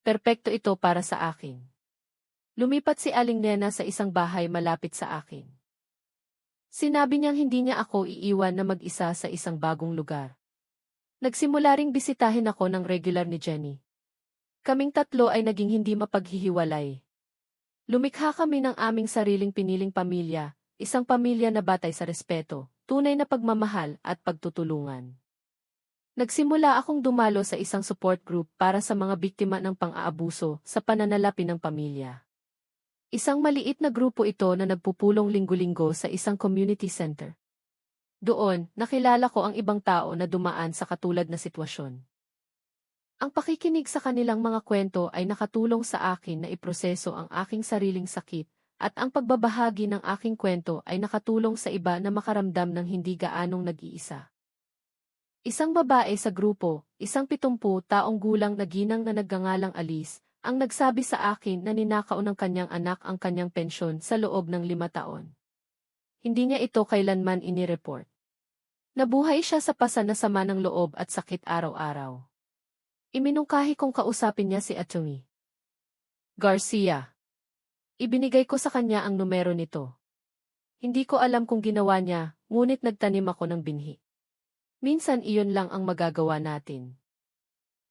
Perpekto ito para sa akin. Lumipat si Aling Nena sa isang bahay malapit sa akin. Sinabi niyang hindi niya ako iiwan na mag-isa sa isang bagong lugar. Nagsimula ring bisitahin ako ng regular ni Jenny. Kaming tatlo ay naging hindi mapaghihiwalay. Lumikha kami ng aming sariling piniling pamilya, isang pamilya na batay sa respeto, tunay na pagmamahal at pagtutulungan. Nagsimula akong dumalo sa isang support group para sa mga biktima ng pang-aabuso sa pananalapi ng pamilya. Isang maliit na grupo ito na nagpupulong linggo-linggo sa isang community center. Doon, nakilala ko ang ibang tao na dumaan sa katulad na sitwasyon. Ang pakikinig sa kanilang mga kwento ay nakatulong sa akin na iproseso ang aking sariling sakit, at ang pagbabahagi ng aking kwento ay nakatulong sa iba na makaramdam ng hindi gaanong nag-iisa. Isang babae sa grupo, isang 70 taong gulang na ginang na nagngangalang Alice, ang nagsabi sa akin na ninakaw ng kanyang anak ang kanyang pensyon sa loob ng 5 taon. Hindi niya ito kailanman inireport. Nabuhay siya sa pasanasama ng loob at sakit araw-araw. Iminungkahi kong kausapin niya si Atty. Garcia. Ibinigay ko sa kanya ang numero nito. Hindi ko alam kung ginawa niya, ngunit nagtanim ako ng binhi. Minsan iyon lang ang magagawa natin.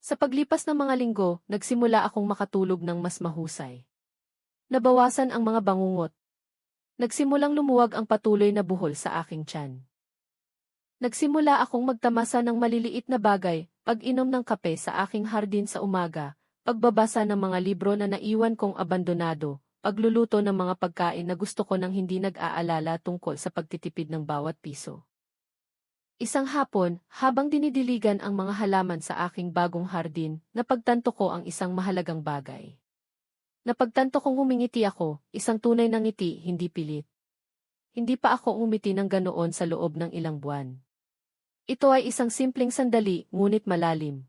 Sa paglipas ng mga linggo, nagsimula akong makatulog ng mas mahusay. Nabawasan ang mga bangungot. Nagsimulang lumuwag ang patuloy na buhol sa aking tiyan. Nagsimula akong magtamasa ng maliliit na bagay, pag-inom ng kape sa aking hardin sa umaga, pagbabasa ng mga libro na naiwan kong abandonado, pagluluto ng mga pagkain na gusto ko nang hindi nag-aalala tungkol sa pagtitipid ng bawat piso. Isang hapon, habang dinidiligan ang mga halaman sa aking bagong hardin, napagtanto ko ang isang mahalagang bagay. Napagtanto kong humingiti ako, isang tunay na ngiti, hindi pilit. Hindi pa ako umiti ng ganoon sa loob ng ilang buwan. Ito ay isang simpleng sandali, ngunit malalim.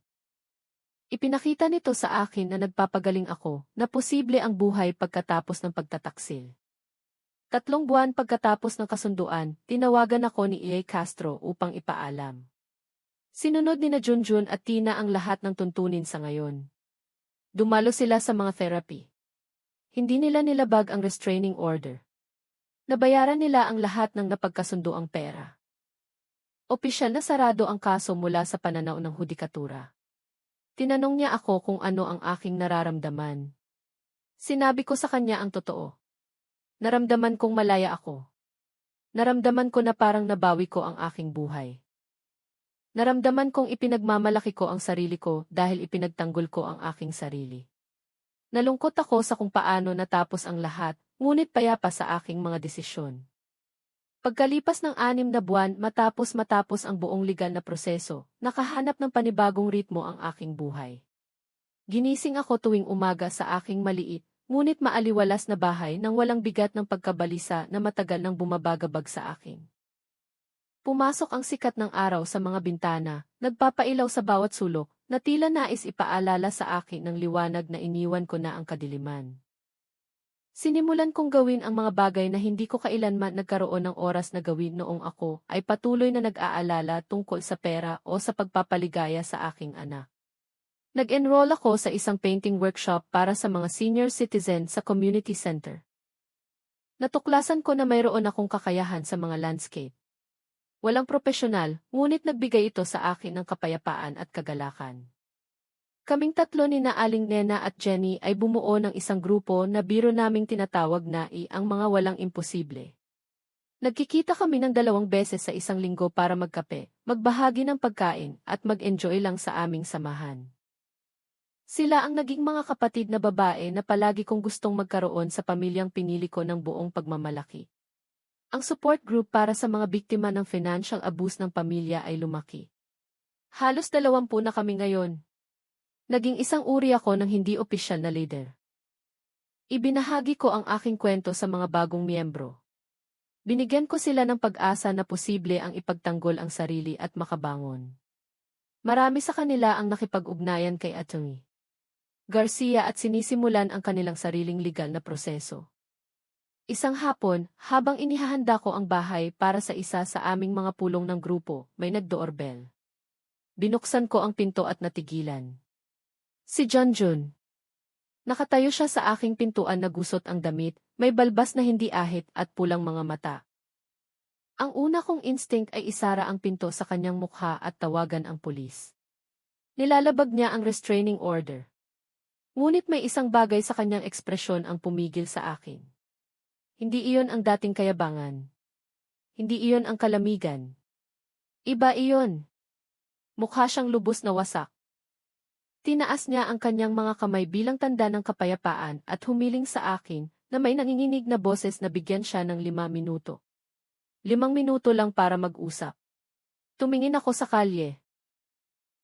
Ipinakita nito sa akin na nagpapagaling ako, na posible ang buhay pagkatapos ng pagtataksil. 3 buwan pagkatapos ng kasunduan, tinawagan ako ni E.A. Castro upang ipaalam. Sinunod ni na Junjun at Tina ang lahat ng tuntunin sa ngayon. Dumalo sila sa mga therapy. Hindi nila nilabag ang restraining order. Nabayaran nila ang lahat ng napagkasunduang pera. Opisyal na sarado ang kaso mula sa pananaw ng hudikatura. Tinanong niya ako kung ano ang aking nararamdaman. Sinabi ko sa kanya ang totoo. Naramdaman kong malaya ako. Naramdaman ko na parang nabawi ko ang aking buhay. Naramdaman kong ipinagmamalaki ko ang sarili ko dahil ipinagtanggol ko ang aking sarili. Nalungkot ako sa kung paano natapos ang lahat, ngunit payapa sa aking mga desisyon. Pagkalipas ng 6 na buwan matapos ang buong legal na proseso, nakahanap ng panibagong ritmo ang aking buhay. Ginising ako tuwing umaga sa aking maliit, ngunit maaliwalas na bahay nang walang bigat ng pagkabalisa na matagal nang bumabagabag sa akin. Pumasok ang sikat ng araw sa mga bintana, nagpapailaw sa bawat sulok, na tila nais ipaalala sa akin ng liwanag na iniwan ko na ang kadiliman. Sinimulan kong gawin ang mga bagay na hindi ko kailanman nagkaroon ng oras na gawin noong ako ay patuloy na nag-aalala tungkol sa pera o sa pagpapaligaya sa aking anak. Nag-enroll ako sa isang painting workshop para sa mga senior citizen sa community center. Natuklasan ko na mayroon akong kakayahan sa mga landscape. Walang propesyonal, ngunit nagbigay ito sa akin ng kapayapaan at kagalakan. Kaming 3 ni na Aling Nena at Jenny ay bumuo ng isang grupo na biro naming tinatawag na ang mga walang imposible. Nagkikita kami ng 2 beses sa isang linggo para magkape, magbahagi ng pagkain, at mag-enjoy lang sa aming samahan. Sila ang naging mga kapatid na babae na palagi kong gustong magkaroon sa pamilyang pinili ko ng buong pagmamalaki. Ang support group para sa mga biktima ng financial abuse ng pamilya ay lumaki. Halos 20 na kami ngayon. Naging isang uri ako ng hindi opisyal na leader. Ibinahagi ko ang aking kwento sa mga bagong miyembro. Binigyan ko sila ng pag-asa na posible ang ipagtanggol ang sarili at makabangon. Marami sa kanila ang nakipag-ugnayan kay Atty. Garcia at sinisimulan ang kanilang sariling legal na proseso. Isang hapon, habang inihahanda ko ang bahay para sa isa sa aming mga pulong ng grupo, may nag-doorbell. Binuksan ko ang pinto at natigilan. Si Junjun. Nakatayo siya sa aking pintuan na gusot ang damit, may balbas na hindi ahit at pulang mga mata. Ang una kong instinct ay isara ang pinto sa kanyang mukha at tawagan ang pulis. Nilalabag niya ang restraining order. Ngunit may isang bagay sa kanyang ekspresyon ang pumigil sa akin. Hindi iyon ang dating kayabangan. Hindi iyon ang kalamigan. Iba iyon. Mukha siyang lubos na wasak. Tinaas niya ang kanyang mga kamay bilang tanda ng kapayapaan at humiling sa akin na may nanginginig na boses na bigyan siya ng 5 minuto. 5 minuto lang para mag-usap. Tumingin ako sa kalye.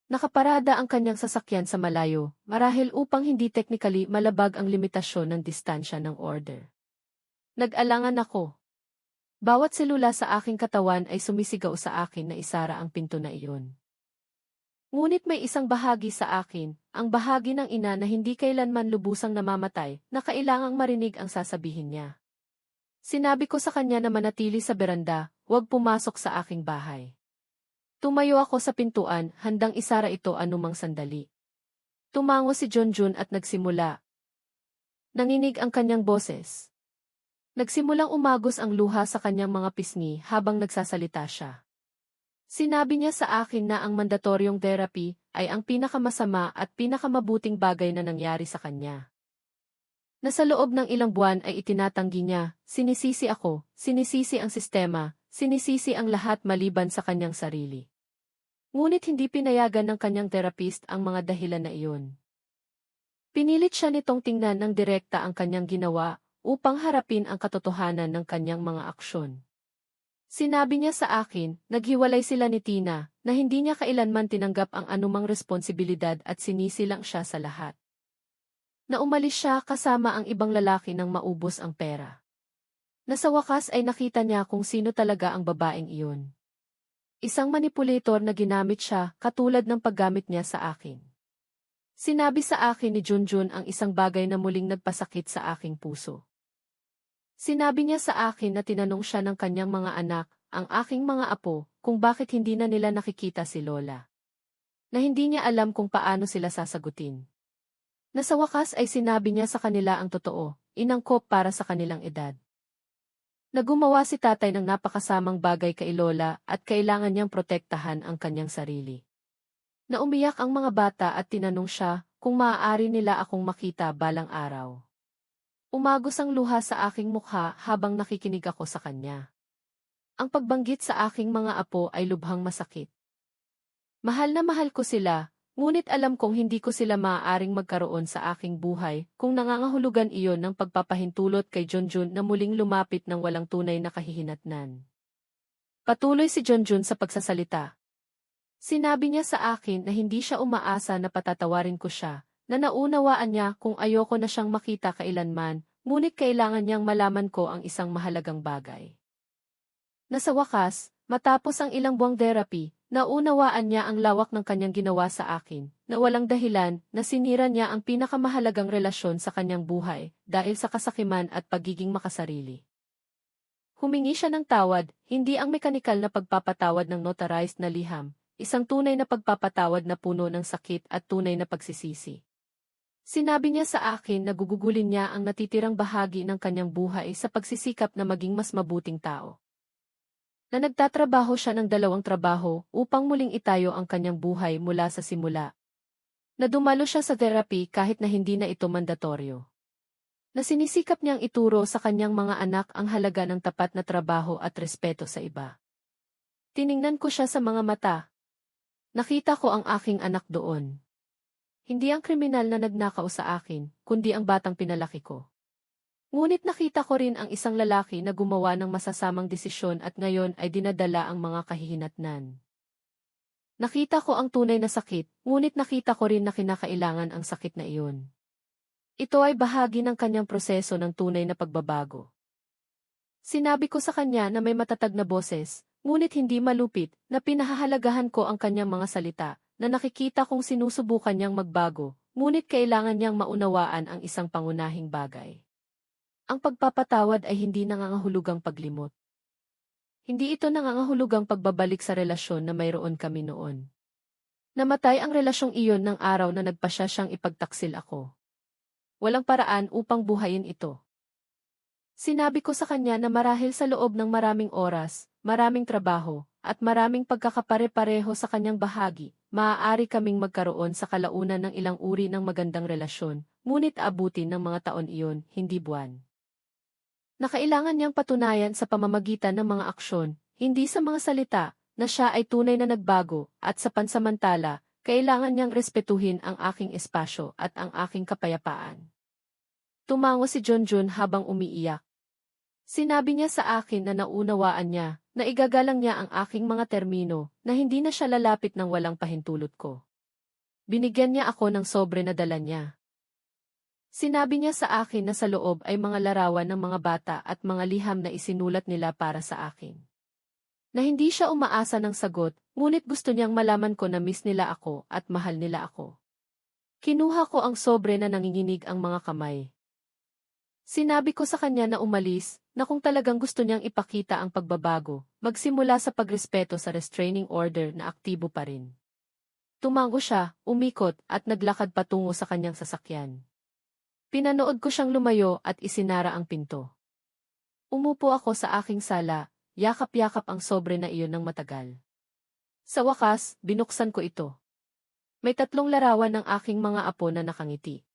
Nakaparada ang kanyang sasakyan sa malayo, marahil upang hindi technically malabag ang limitasyon ng distansya ng order. Nag-alangan ako. Bawat selula sa aking katawan ay sumisigaw sa akin na isara ang pinto na iyon. Ngunit may isang bahagi sa akin, ang bahagi ng ina na hindi kailanman lubusang namamatay, na kailangang marinig ang sasabihin niya. Sinabi ko sa kanya na manatili sa beranda, huwag pumasok sa aking bahay. Tumayo ako sa pintuan, handang isara ito anumang sandali. Tumango si Junjun at nagsimula. Nanginig ang kanyang boses. Nagsimulang umagos ang luha sa kanyang mga pisngi habang nagsasalita siya. Sinabi niya sa akin na ang mandatoryong therapy ay ang pinakamasama at pinakamabuting bagay na nangyari sa kanya. Na sa loob ng ilang buwan ay itinatanggi niya, sinisisi ako, sinisisi ang sistema, sinisisi ang lahat maliban sa kanyang sarili. Ngunit hindi pinayagan ng kanyang therapist ang mga dahilan na iyon. Pinilit siya nitong tingnan ng direkta ang kanyang ginawa upang harapin ang katotohanan ng kanyang mga aksyon. Sinabi niya sa akin, naghiwalay sila ni Tina, na hindi niya kailanman tinanggap ang anumang responsibilidad at sinisi lang siya sa lahat. Na umalis siya kasama ang ibang lalaki nang maubos ang pera. Na sa wakas ay nakita niya kung sino talaga ang babaeng iyon. Isang manipulator na ginamit siya katulad ng paggamit niya sa akin. Sinabi sa akin ni Junjun ang isang bagay na muling nagpasakit sa aking puso. Sinabi niya sa akin na tinanong siya ng kanyang mga anak, ang aking mga apo, kung bakit hindi na nila nakikita si Lola. Na hindi niya alam kung paano sila sasagutin. Na sa wakas ay sinabi niya sa kanila ang totoo, inangkop para sa kanilang edad. Nagumawa si tatay ng napakasamang bagay kay Lola at kailangan niyang protektahan ang kanyang sarili. Na umiyak ang mga bata at tinanong siya kung maaari nila akong makita balang araw. Umagos ang luha sa aking mukha habang nakikinig ako sa kanya. Ang pagbanggit sa aking mga apo ay lubhang masakit. Mahal na mahal ko sila, ngunit alam kong hindi ko sila maaaring magkaroon sa aking buhay kung nangangahulugan iyon ng pagpapahintulot kay Junjun na muling lumapit ng walang tunay na kahihinatnan. Patuloy si Junjun sa pagsasalita. Sinabi niya sa akin na hindi siya umaasa na patatawarin ko siya, na naunawaan niya kung ayoko na siyang makita kailanman, ngunit kailangan niyang malaman ko ang isang mahalagang bagay. Na sa wakas, matapos ang ilang buwang therapy, naunawaan niya ang lawak ng kanyang ginawa sa akin, na walang dahilan, na sinira niya ang pinakamahalagang relasyon sa kanyang buhay, dahil sa kasakiman at pagiging makasarili. Humingi siya ng tawad, hindi ang mekanikal na pagpapatawad ng notarized na liham, isang tunay na pagpapatawad na puno ng sakit at tunay na pagsisisi. Sinabi niya sa akin na gugugulin niya ang natitirang bahagi ng kanyang buhay sa pagsisikap na maging mas mabuting tao. Na nagtatrabaho siya ng 2 trabaho upang muling itayo ang kanyang buhay mula sa simula. Na dumalo siya sa therapy kahit na hindi na ito mandatoryo. Na sinisikap niyang ituro sa kanyang mga anak ang halaga ng tapat na trabaho at respeto sa iba. Tiningnan ko siya sa mga mata. Nakita ko ang aking anak doon. Hindi ang kriminal na nagnakaw sa akin, kundi ang batang pinalaki ko. Ngunit nakita ko rin ang isang lalaki na gumawa ng masasamang desisyon at ngayon ay dinadala ang mga kahihinatnan. Nakita ko ang tunay na sakit, ngunit nakita ko rin na kinakailangan ang sakit na iyon. Ito ay bahagi ng kanyang proseso ng tunay na pagbabago. Sinabi ko sa kanya na may matatag na boses, ngunit hindi malupit, na pinahahalagahan ko ang kanyang mga salita, na nakikita kong sinusubukan niyang magbago, ngunit kailangan niyang maunawaan ang isang pangunahing bagay. Ang pagpapatawad ay hindi nangangahulugang paglimot. Hindi ito nangangahulugang pagbabalik sa relasyon na mayroon kami noon. Namatay ang relasyong iyon ng araw na nagpasya siyang ipagtaksil ako. Walang paraan upang buhayin ito. Sinabi ko sa kanya na marahil sa loob ng maraming oras, maraming trabaho, at maraming pagkakapare-pareho sa kanyang bahagi, maaari kaming magkaroon sa kalaunan ng ilang uri ng magandang relasyon, ngunit abutin ng mga taon iyon, hindi buwan. Na kailangan niyang patunayan sa pamamagitan ng mga aksyon, hindi sa mga salita, na siya ay tunay na nagbago at sa pansamantala, kailangan niyang respetuhin ang aking espasyo at ang aking kapayapaan. Tumango si Junjun habang umiiyak. Sinabi niya sa akin na naunawaan niya, na igagalang niya ang aking mga termino, na hindi na siya lalapit ng walang pahintulot ko. Binigyan niya ako ng sobre na dala niya. Sinabi niya sa akin na sa loob ay mga larawan ng mga bata at mga liham na isinulat nila para sa akin. Na hindi siya umaasa ng sagot, ngunit gusto niyang malaman ko na miss nila ako at mahal nila ako. Kinuha ko ang sobre na nanginginig ang mga kamay. Sinabi ko sa kanya na umalis, na kung talagang gusto niyang ipakita ang pagbabago, magsimula sa pagrespeto sa restraining order na aktibo pa rin. Tumango siya, umikot at naglakad patungo sa kanyang sasakyan. Pinanood ko siyang lumayo at isinara ang pinto. Umupo ako sa aking sala, yakap-yakap ang sobre na iyon ng matagal. Sa wakas, binuksan ko ito. May 3 larawan ng aking mga apo na nakangiti.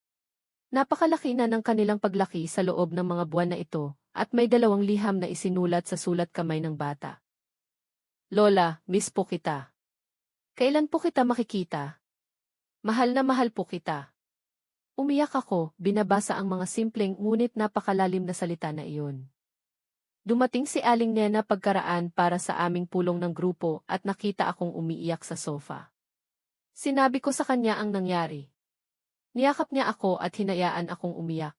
Napakalaki na ng kanilang paglaki sa loob ng mga buwan na ito, at may 2 liham na isinulat sa sulat kamay ng bata. Lola, miss po kita. Kailan po kita makikita? Mahal na mahal po kita. Umiyak ako, binabasa ang mga simpleng ngunit napakalalim na salita na iyon. Dumating si Aling Nena pagkaraan para sa aming pulong ng grupo at nakita akong umiiyak sa sofa. Sinabi ko sa kanya ang nangyari. Niyakap niya ako at hinayaan akong umiyak.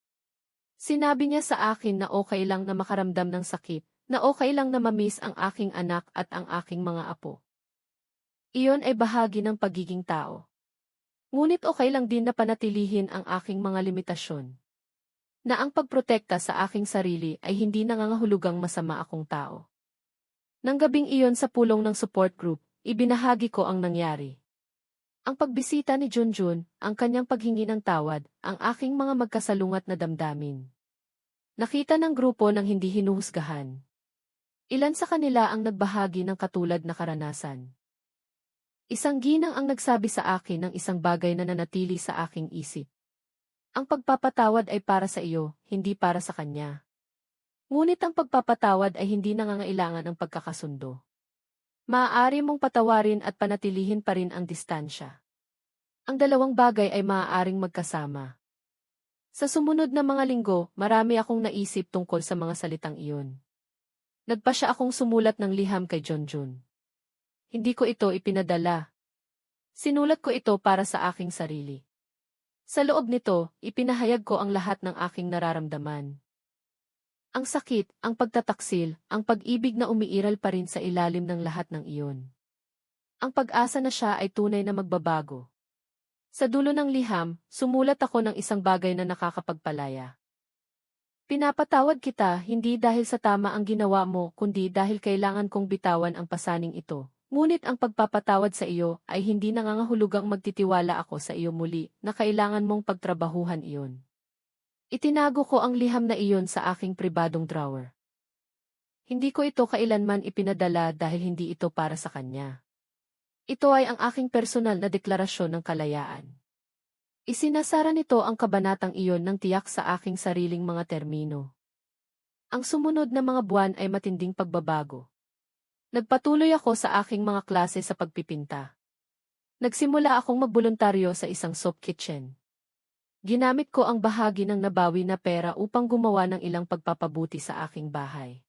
Sinabi niya sa akin na okay lang na makaramdam ng sakit, na okay lang na mamiss ang aking anak at ang aking mga apo. Iyon ay bahagi ng pagiging tao. Ngunit okay lang din na panatilihin ang aking mga limitasyon. Na ang pagprotekta sa aking sarili ay hindi nangangahulugang masama akong tao. Nang gabing iyon sa pulong ng support group, ibinahagi ko ang nangyari. Ang pagbisita ni Junjun, ang kanyang paghingi ng tawad, ang aking mga magkasalungat na damdamin. Nakita ng grupo ng hindi hinuhusgahan. Ilan sa kanila ang nagbahagi ng katulad na karanasan. Isang ginang ang nagsabi sa akin ng isang bagay na nanatili sa aking isip. Ang pagpapatawad ay para sa iyo, hindi para sa kanya. Ngunit ang pagpapatawad ay hindi nangangailangan ng pagkakasundo. Maaari mong patawarin at panatilihin pa rin ang distansya. Ang 2 bagay ay maaaring magkasama. Sa sumunod na mga linggo, marami akong naisip tungkol sa mga salitang iyon. Nagpasya akong sumulat ng liham kay Junjun. Hindi ko ito ipinadala. Sinulat ko ito para sa aking sarili. Sa loob nito, ipinahayag ko ang lahat ng aking nararamdaman. Ang sakit, ang pagtataksil, ang pag-ibig na umiiral pa rin sa ilalim ng lahat ng iyon. Ang pag-asa na siya ay tunay na magbabago. Sa dulo ng liham, sumulat ako ng isang bagay na nakakapagpalaya. Pinapatawad kita hindi dahil sa tama ang ginawa mo kundi dahil kailangan kong bitawan ang pasaning ito. Ngunit ang pagpapatawad sa iyo ay hindi nangangahulugang magtitiwala ako sa iyo muli na kailangan mong pagtrabahuhan iyon. Itinago ko ang liham na iyon sa aking pribadong drawer. Hindi ko ito kailanman ipinadala dahil hindi ito para sa kanya. Ito ay ang aking personal na deklarasyon ng kalayaan. Isinasara nito ang kabanatang iyon ng tiyak sa aking sariling mga termino. Ang sumunod na mga buwan ay matinding pagbabago. Nagpatuloy ako sa aking mga klase sa pagpipinta. Nagsimula akong magboluntaryo sa isang soup kitchen. Ginamit ko ang bahagi ng nabawi na pera upang gumawa ng ilang pagpapabuti sa aking bahay.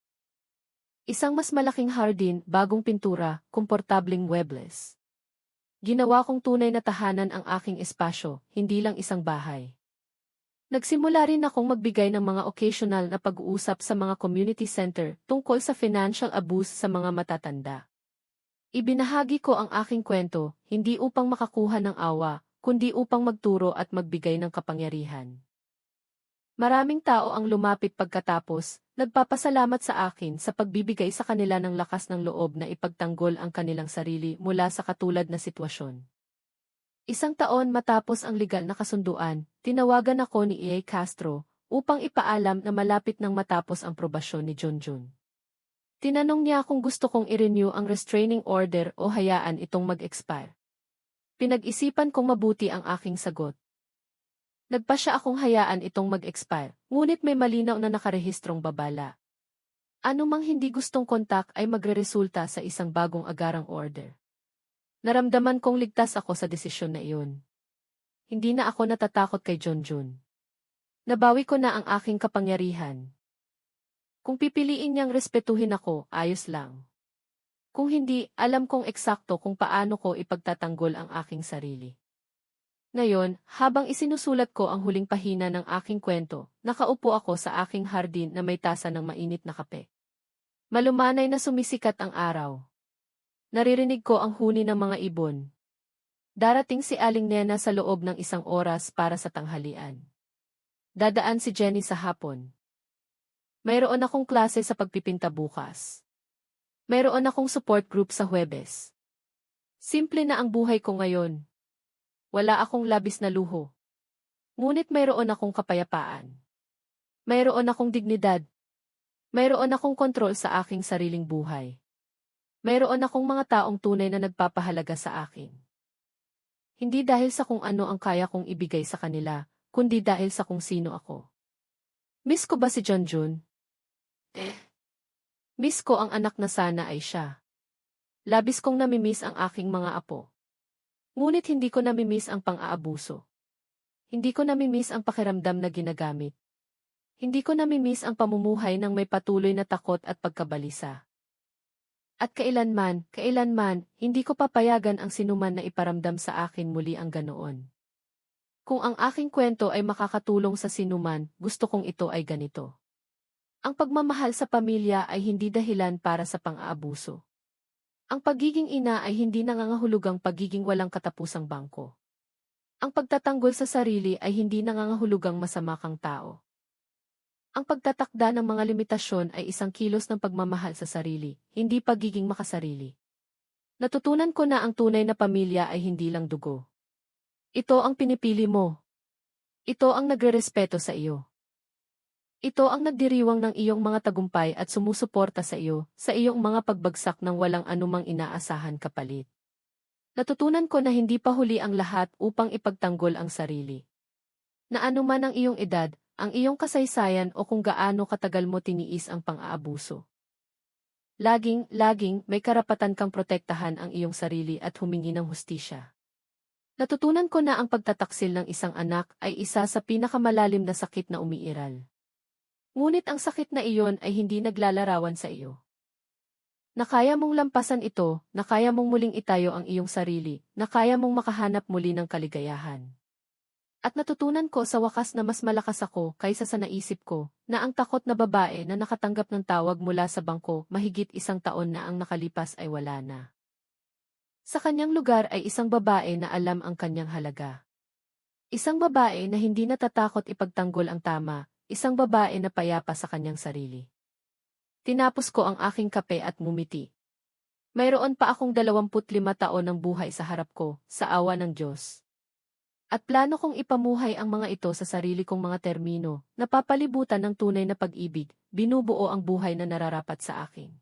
Isang mas malaking hardin, bagong pintura, komportableng muebles. Ginawa kong tunay na tahanan ang aking espasyo, hindi lang isang bahay. Nagsimula rin akong magbigay ng mga occasional na pag-uusap sa mga community center tungkol sa financial abuse sa mga matatanda. Ibinahagi ko ang aking kwento, hindi upang makakuha ng awa, kundi upang magturo at magbigay ng kapangyarihan. Maraming tao ang lumapit pagkatapos, nagpapasalamat sa akin sa pagbibigay sa kanila ng lakas ng loob na ipagtanggol ang kanilang sarili mula sa katulad na sitwasyon. Isang taon matapos ang legal na kasunduan, tinawagan ako ni E.A. Castro upang ipaalam na malapit nang matapos ang probasyon ni Junjun. Tinanong niya kung gusto kong i-renew ang restraining order o hayaan itong mag-expire. Pinag-isipan kong mabuti ang aking sagot. Nagpasya akong hayaan itong mag-expire, ngunit may malinaw na nakarehistrong babala. Ano mang hindi gustong kontak ay magreresulta sa isang bagong agarang order. Naramdaman kong ligtas ako sa desisyon na iyon. Hindi na ako natatakot kay Junjun. Nabawi ko na ang aking kapangyarihan. Kung pipiliin niyang respetuhin ako, ayos lang. Kung hindi, alam kong eksakto kung paano ko ipagtatanggol ang aking sarili. Ngayon, habang isinusulat ko ang huling pahina ng aking kwento, nakaupo ako sa aking hardin na may tasa ng mainit na kape. Malumanay na sumisikat ang araw. Naririnig ko ang huni ng mga ibon. Darating si Aling Nena sa loob ng 1 oras para sa tanghalian. Dadaan si Jenny sa hapon. Mayroon akong klase sa pagpipinta bukas. Mayroon akong support group sa Huwebes. Simple na ang buhay ko ngayon. Wala akong labis na luho. Ngunit mayroon akong kapayapaan. Mayroon akong dignidad. Mayroon akong kontrol sa aking sariling buhay. Mayroon akong mga taong tunay na nagpapahalaga sa akin. Hindi dahil sa kung ano ang kaya kong ibigay sa kanila, kundi dahil sa kung sino ako. Miss ko ba si Junjun? Miss ko ang anak na sana ay siya. Labis kong namimiss ang aking mga apo. Ngunit hindi ko namimiss ang pang-aabuso. Hindi ko namimiss ang pakiramdam na ginagamit. Hindi ko namimiss ang pamumuhay ng may patuloy na takot at pagkabalisa. At kailanman, hindi ko papayagan ang sinuman na iparamdam sa akin muli ang ganoon. Kung ang aking kwento ay makakatulong sa sinuman, gusto kong ito ay ganito. Ang pagmamahal sa pamilya ay hindi dahilan para sa pang-aabuso. Ang pagiging ina ay hindi nangangahulugang pagiging walang katapusang bangko. Ang pagtatanggol sa sarili ay hindi nangangahulugang masama kang tao. Ang pagtatakda ng mga limitasyon ay isang kilos ng pagmamahal sa sarili, hindi pagiging makasarili. Natutunan ko na ang tunay na pamilya ay hindi lang dugo. Ito ang pinipili mo. Ito ang nagrerespeto sa iyo. Ito ang nagdiriwang ng iyong mga tagumpay at sumusuporta sa iyo, sa iyong mga pagbagsak ng walang anumang inaasahan kapalit. Natutunan ko na hindi pa huli ang lahat upang ipagtanggol ang sarili. Na anuman ang iyong edad, ang iyong kasaysayan o kung gaano katagal mo tiniis ang pang-aabuso. Laging may karapatan kang protektahan ang iyong sarili at humingi ng hustisya. Natutunan ko na ang pagtataksil ng isang anak ay isa sa pinakamalalim na sakit na umiiral. Ngunit ang sakit na iyon ay hindi naglalarawan sa iyo. Na kaya mong lampasan ito, na kaya mong muling itayo ang iyong sarili, na kaya mong makahanap muli ng kaligayahan. At natutunan ko sa wakas na mas malakas ako kaysa sa naisip ko, na ang takot na babae na nakatanggap ng tawag mula sa bangko mahigit 1 taon na ang nakalipas ay wala na. Sa kanyang lugar ay isang babae na alam ang kanyang halaga. Isang babae na hindi natatakot ipagtanggol ang tama, isang babae na payapa sa kanyang sarili. Tinapos ko ang aking kape at ngumiti. Mayroon pa akong 25 taon ng buhay sa harap ko, sa awa ng Diyos. At plano kong ipamuhay ang mga ito sa sarili kong mga termino, napapalibutan ng tunay na pag-ibig, binubuo ang buhay na nararapat sa akin.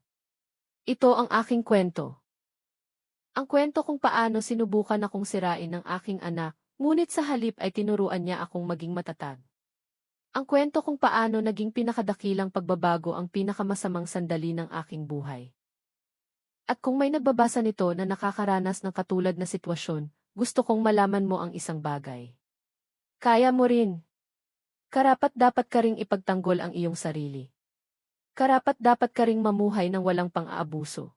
Ito ang aking kwento. Ang kwento kung paano sinubukan akong sirain ng aking anak, ngunit sa halip ay tinuruan niya akong maging matatag. Ang kwento kung paano naging pinakadakilang pagbabago ang pinakamasamang sandali ng aking buhay. At kung may nagbabasa nito na nakakaranas ng katulad na sitwasyon, gusto kong malaman mo ang isang bagay. Kaya mo rin. Karapat-dapat ka ring ipagtanggol ang iyong sarili. Karapat-dapat ka ring mamuhay ng walang pang-aabuso.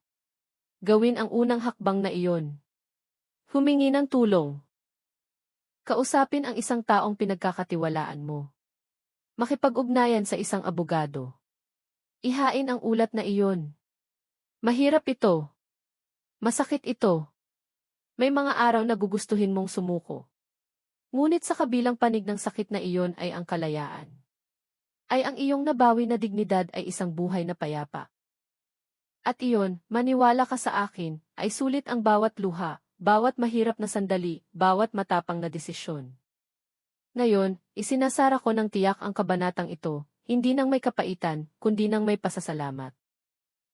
Gawin ang unang hakbang na iyon. Humingi ng tulong. Kausapin ang isang taong pinagkakatiwalaan mo. Makipag-ugnayan sa isang abogado. Ihain ang ulat na iyon. Mahirap ito. Masakit ito. May mga araw na gugustuhin mong sumuko. Ngunit sa kabilang panig ng sakit na iyon ay ang kalayaan. Ay ang iyong nabawi na dignidad ay isang buhay na payapa. At iyon, maniwala ka sa akin, ay sulit ang bawat luha, bawat mahirap na sandali, bawat matapang na desisyon. Ngayon, isinasara ko ng tiyak ang kabanatang ito, hindi nang may kapaitan, kundi nang may pasasalamat.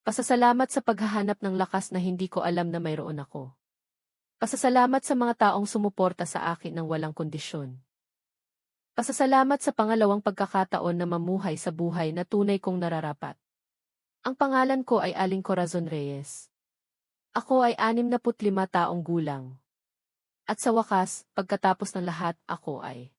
Pasasalamat sa paghahanap ng lakas na hindi ko alam na mayroon ako. Pasasalamat sa mga taong sumuporta sa akin ng walang kondisyon. Pasasalamat sa pangalawang pagkakataon na mamuhay sa buhay na tunay kong nararapat. Ang pangalan ko ay Aling Corazon Reyes. Ako ay 65 taong gulang. At sa wakas, pagkatapos ng lahat, ako ay